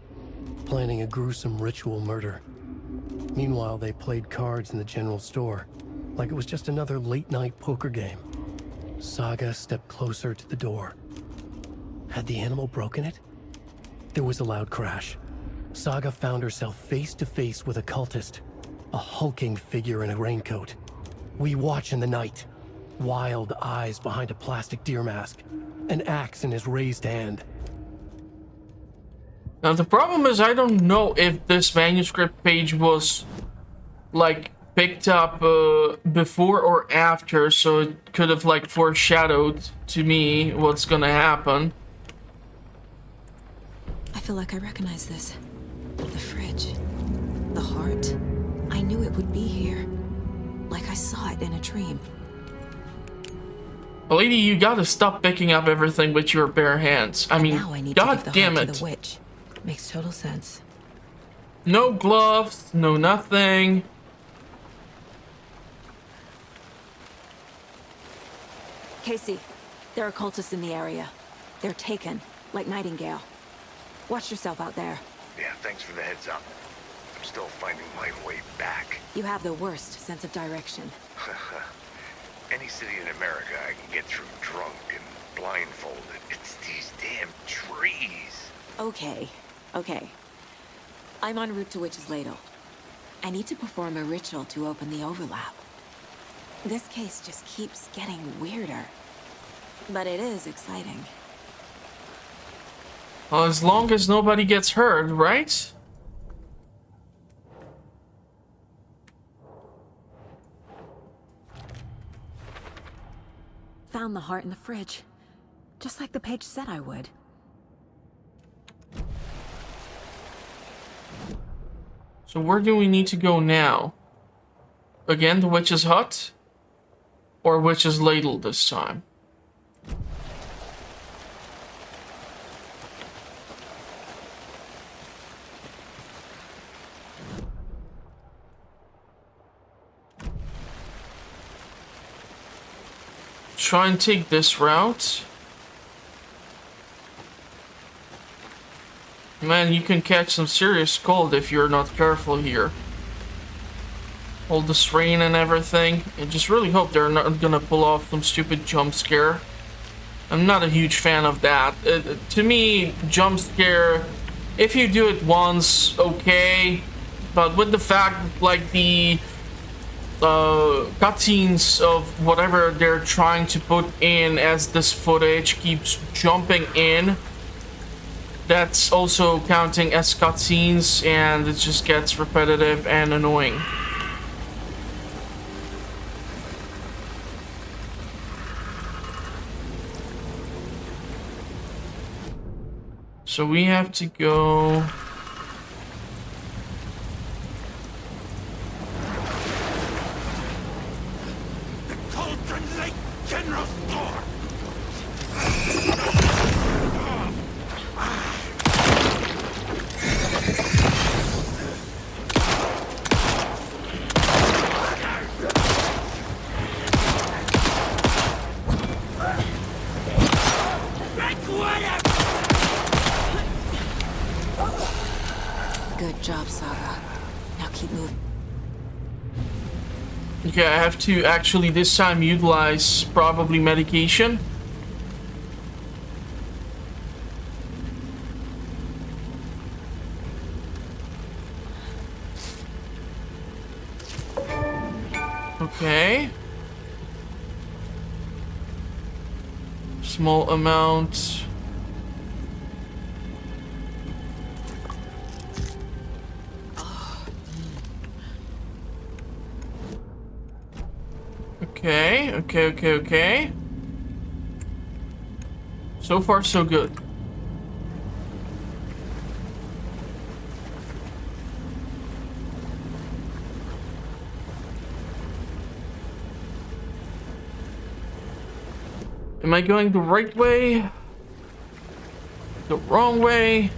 planning a gruesome ritual murder. Meanwhile, they played cards in the general store, like it was just another late-night poker game. Saga stepped closer to the door. Had the animal broken it? There was a loud crash. Saga found herself face to face with a cultist, a hulking figure in a raincoat. We watch in the night, wild eyes behind a plastic deer mask, an axe in his raised hand. Now the problem is I don't know if this manuscript page was like picked up before or after, so it could have like foreshadowed to me what's gonna happen. I feel like I recognize this. The fridge. The heart. I knew it would be here. Like I saw it in a dream. Lady, you gotta stop picking up everything with your bare hands. I mean, now I need god to give the damn heart it. to the witch. Makes total sense. No gloves, no nothing. Casey, there are cultists in the area. They're taken, like Nightingale. Watch yourself out there. Yeah, thanks for the heads up. I'm still finding my way back. You have the worst sense of direction. Any city in America I can get through drunk and blindfolded. It's these damn trees. Okay, okay. I'm en route to Witch's Ladle. I need to perform a ritual to open the overlap. This case just keeps getting weirder. But it is exciting. Well, as long as nobody gets hurt, right? Found the heart in the fridge. Just like the page said I would. So where do we need to go now? Again, the witch's hut? Or witch's ladle this time? Try and take this route. Man, you can catch some serious cold if you're not careful here. All this rain and everything. I just really hope they're not gonna pull off some stupid jump scare. I'm not a huge fan of that. To me, jump scare, if you do it once, okay. But with the fact, like, the cutscenes of whatever they're trying to put in as this footage keeps jumping in, that's also counting as cutscenes, and it just gets repetitive and annoying. So we have to go... Good job, Saga. Now keep moving. Okay, I have to actually this time utilize probably medication. Okay. Small amount. Okay. So far, so good. Am I going the right way? The wrong way?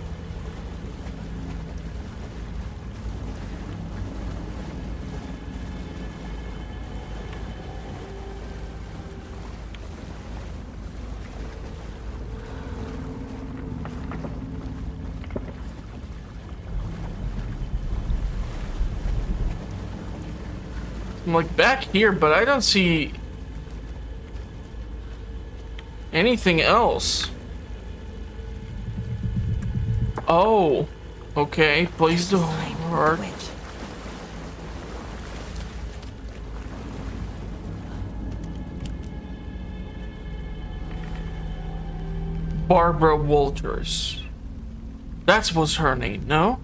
I'm like back here, but I don't see anything else. Oh, okay. Place the heart. Barbara Walters. That was her name, no?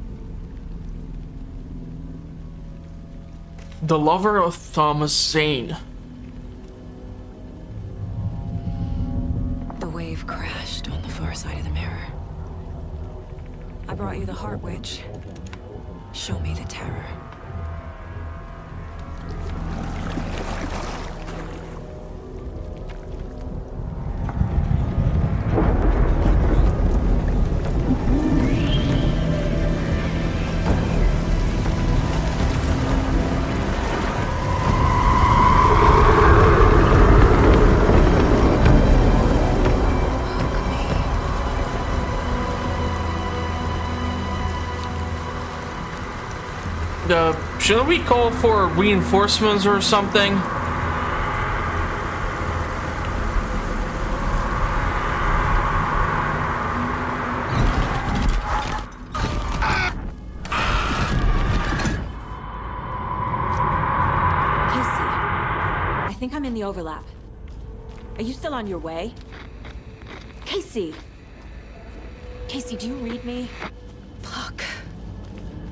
The lover of Thomas Zane. The wave crashed on the far side of the mirror. I brought you the Heart Witch. Show me the terror. Shouldn't we call for reinforcements or something? think I'm in the overlap. Are you still on your way? Casey! Casey, do you read me? Fuck.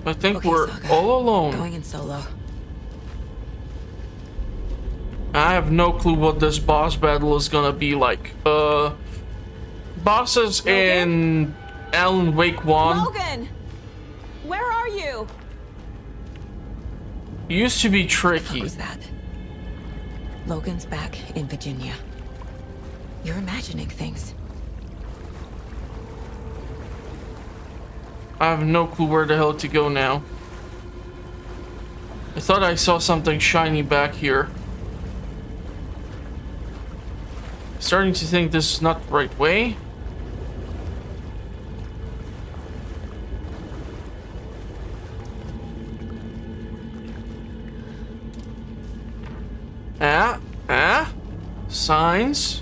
I think Okay, we're Saga. all alone. Going in solo. I have no clue what this boss battle is gonna be like. Bosses in Alan Wake 1 Logan! Where are you? used to be tricky. What was that? Logan's back in Virginia. You're imagining things. I have no clue where the hell to go now. I thought I saw something shiny back here. Starting to think this is not the right way. Signs.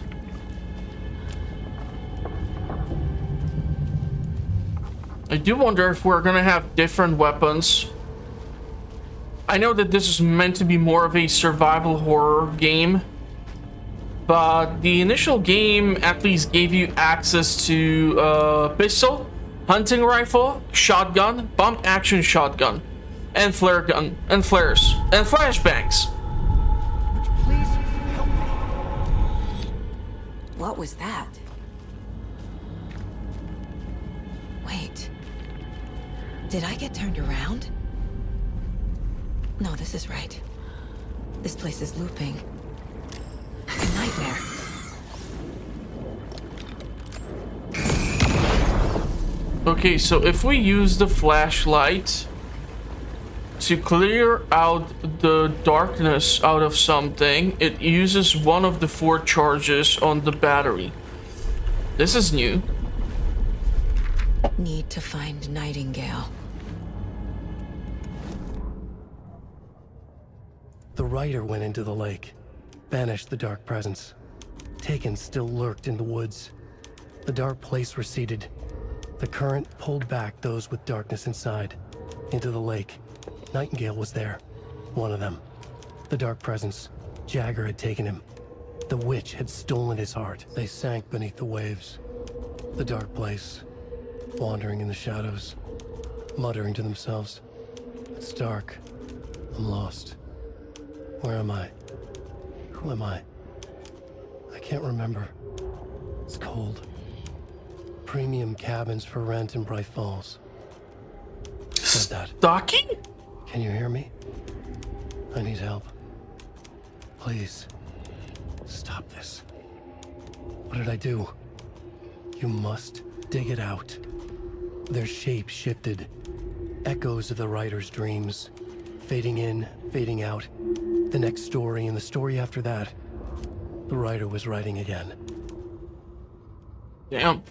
I do wonder if we're gonna have different weapons. I know that this is meant to be more of a survival horror game, but the initial game at least gave you access to pistol, hunting rifle, shotgun, pump action shotgun, and flare gun, and flares, and flashbangs. Please help me. What was that? Wait. Did I get turned around? No, this is right. This place is looping. Like a nightmare. Okay, so if we use the flashlight to clear out the darkness out of something, it uses one of the 4 charges on the battery. This is new. Need to find Nightingale. The rider went into the lake, banished the dark presence. Taken still lurked in the woods. The dark place receded. The current pulled back those with darkness inside, into the lake. Nightingale was there, one of them. The dark presence, Jagger had taken him. The witch had stolen his heart. They sank beneath the waves. The dark place, wandering in the shadows, muttering to themselves. It's dark. I'm lost. Where am I? Who am I? I can't remember. It's cold. Premium cabins for rent in Brightfalls. Said that. Stocking? Can you hear me? I need help. Please. Stop this. What did I do? You must dig it out. Their shape shifted. Echoes of the writer's dreams. Fading in, fading out. The next story and the story after that. The writer was writing again. Damn.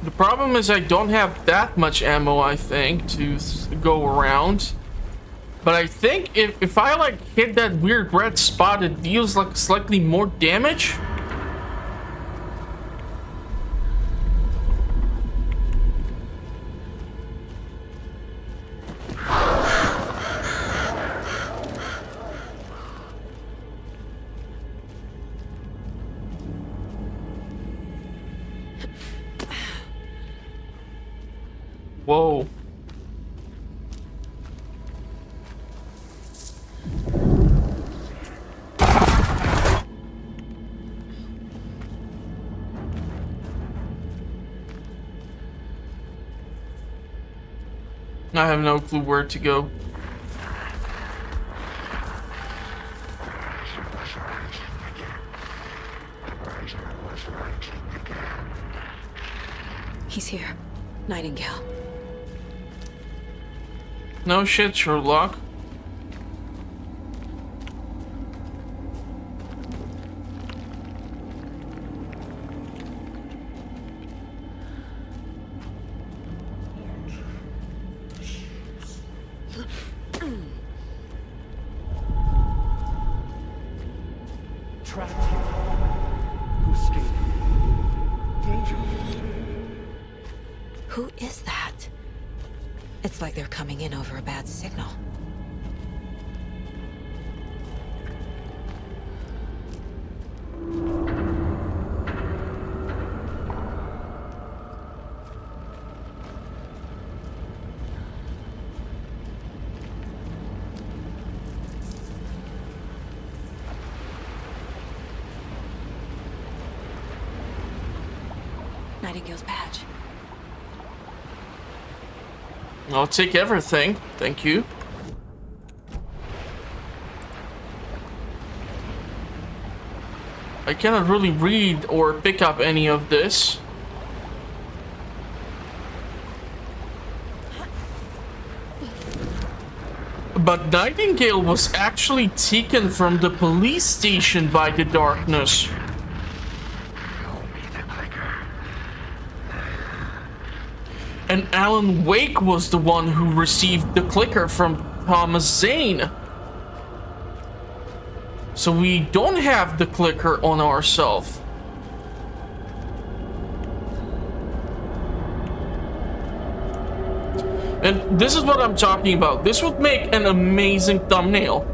The problem is I don't have that much ammo, I think, to go around. But I think if I like hit that weird red spot, it deals like slightly more damage. Whoa. I have no clue where to go. He's here. Nightingale. No shit, Sherlock. Trapped here. Who escaped? Danger. It's like they're coming in over a bad signal. Nightingale's badge. I'll take everything, thank you. I cannot really read or pick up any of this. But Nightingale was actually taken from the police station by the darkness. And Alan Wake was the one who received the clicker from Thomas Zane. So we don't have the clicker on ourselves. And this is what I'm talking about. This would make an amazing thumbnail.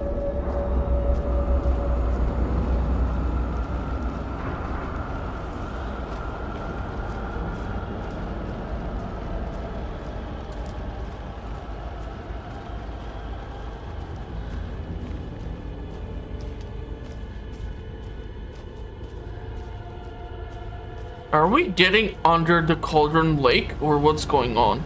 Are we getting under the Cauldron Lake, or what's going on?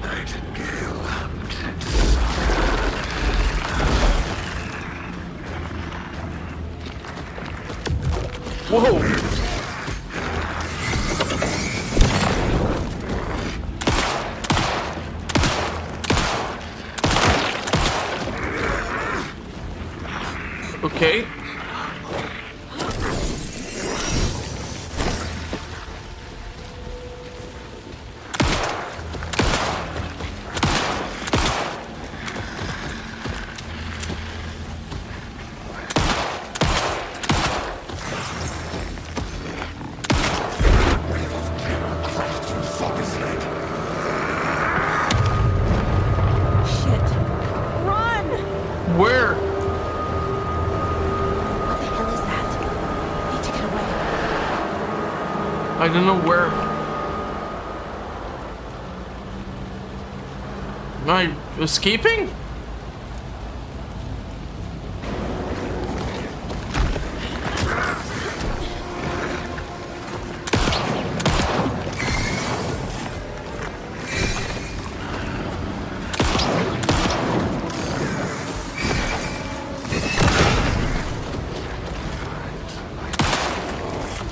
Nightingale hunted. Whoa! Okay. I don't know where. Am I escaping?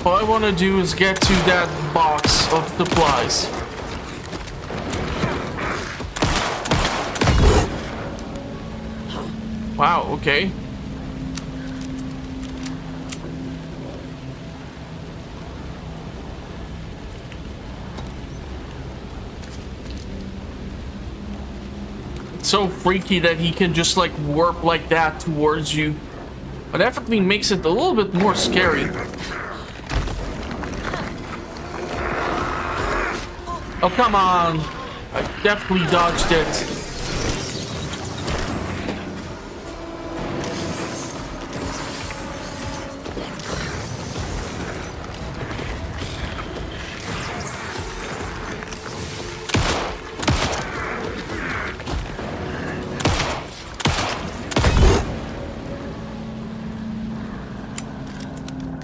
All I want to do is get to that box of supplies. Wow, okay. It's so freaky that he can just like warp like that towards you. But definitely makes it a little bit more scary. Oh, come on. I definitely dodged it.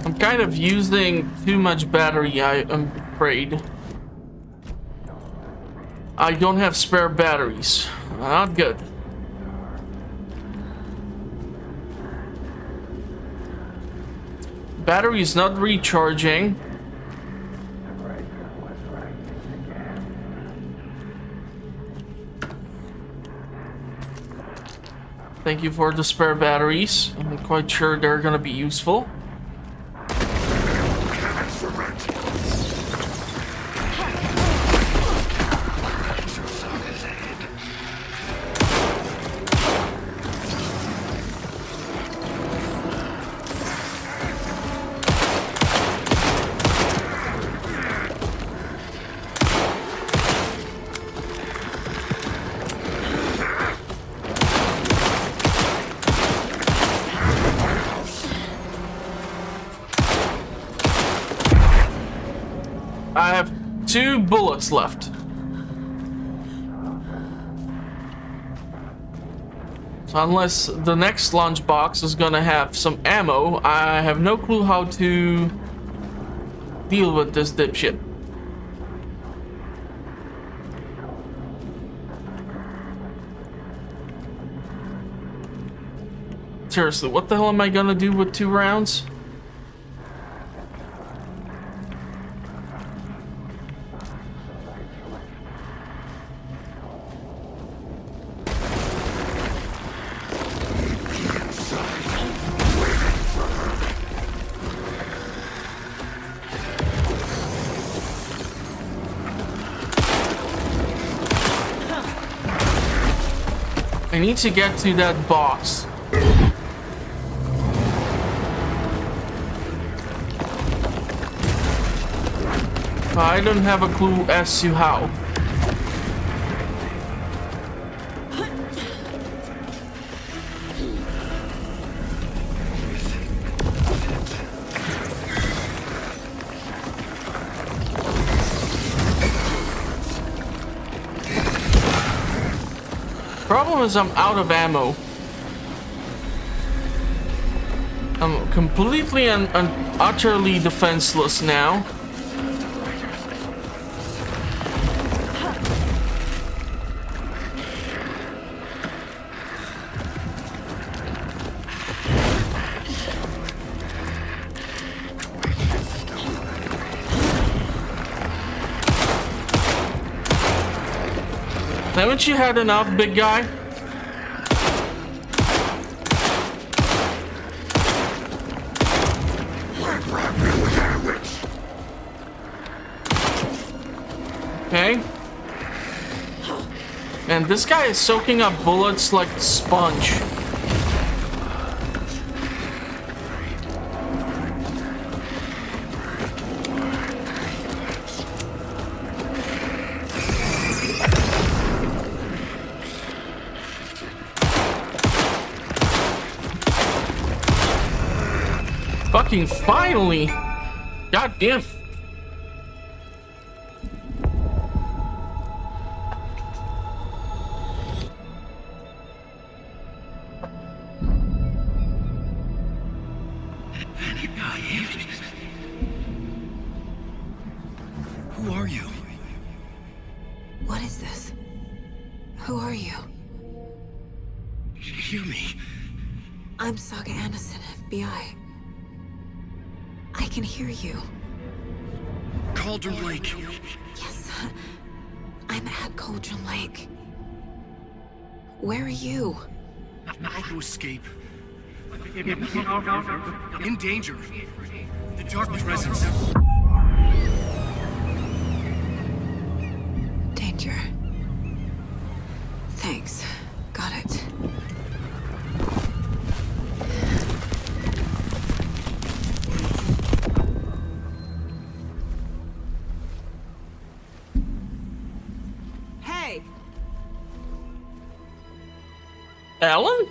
I'm kind of using too much battery, I'm afraid. I don't have spare batteries. Not good. Battery is not recharging. Thank you for the spare batteries. I'm quite sure they're gonna be useful. I have 2 bullets left. So unless the next lunchbox is gonna have some ammo, I have no clue how to deal with this dipshit. Seriously, what the hell am I gonna do with 2 rounds? I need to get to that box. I don't have a clue as to how. Problem is I'm out of ammo. I'm completely and utterly defenseless now. Haven't you had enough, big guy? Okay. And this guy is soaking up bullets like a sponge. Fucking finally! God damn. Who are you? What is this? Who are you? Hear me. I'm Saga Anderson, FBI. I can hear you. Cauldron Lake. Yes, I'm at Cauldron Lake. Where are you? How to escape. In danger. The dark presence. Danger. Thanks. Got it. Hey! Alan?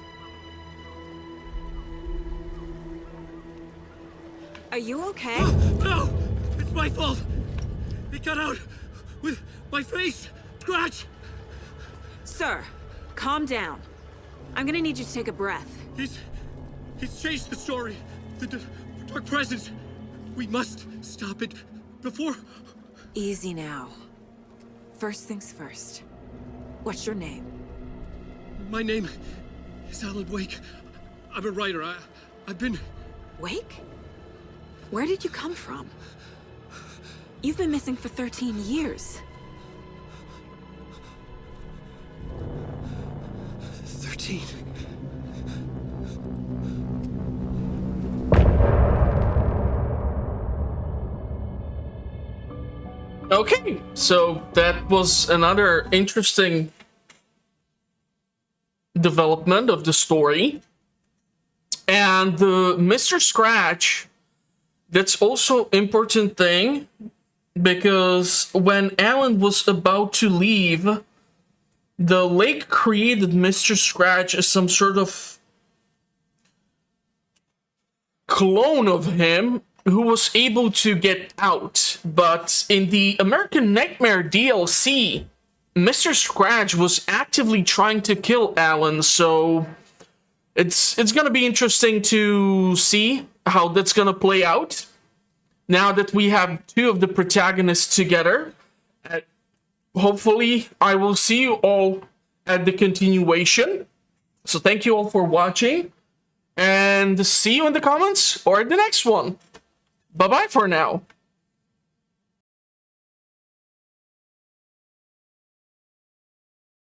Are you okay? No! It's my fault! It got out with my face! Scratch! Sir, calm down. I'm gonna need you to take a breath. He's changed the story. The dark presence. We must stop it before... Easy now. First things first. What's your name? My name is Alan Wake. I'm a writer. I've been... Wake? Where did you come from? You've been missing for 13 years. 13. Okay, so that was another interesting development of the story. And the Mr. Scratch, that's also important thing, because when Alan was about to leave, the lake created Mr. Scratch as some sort of clone of him, who was able to get out, but in the American Nightmare DLC, Mr. Scratch was actively trying to kill Alan, so it's gonna be interesting to see how that's gonna play out now that we have two of the protagonists together. Hopefully, I will see you all at the continuation. So thank you all for watching, and see you in the comments or the next one. Bye-bye for now.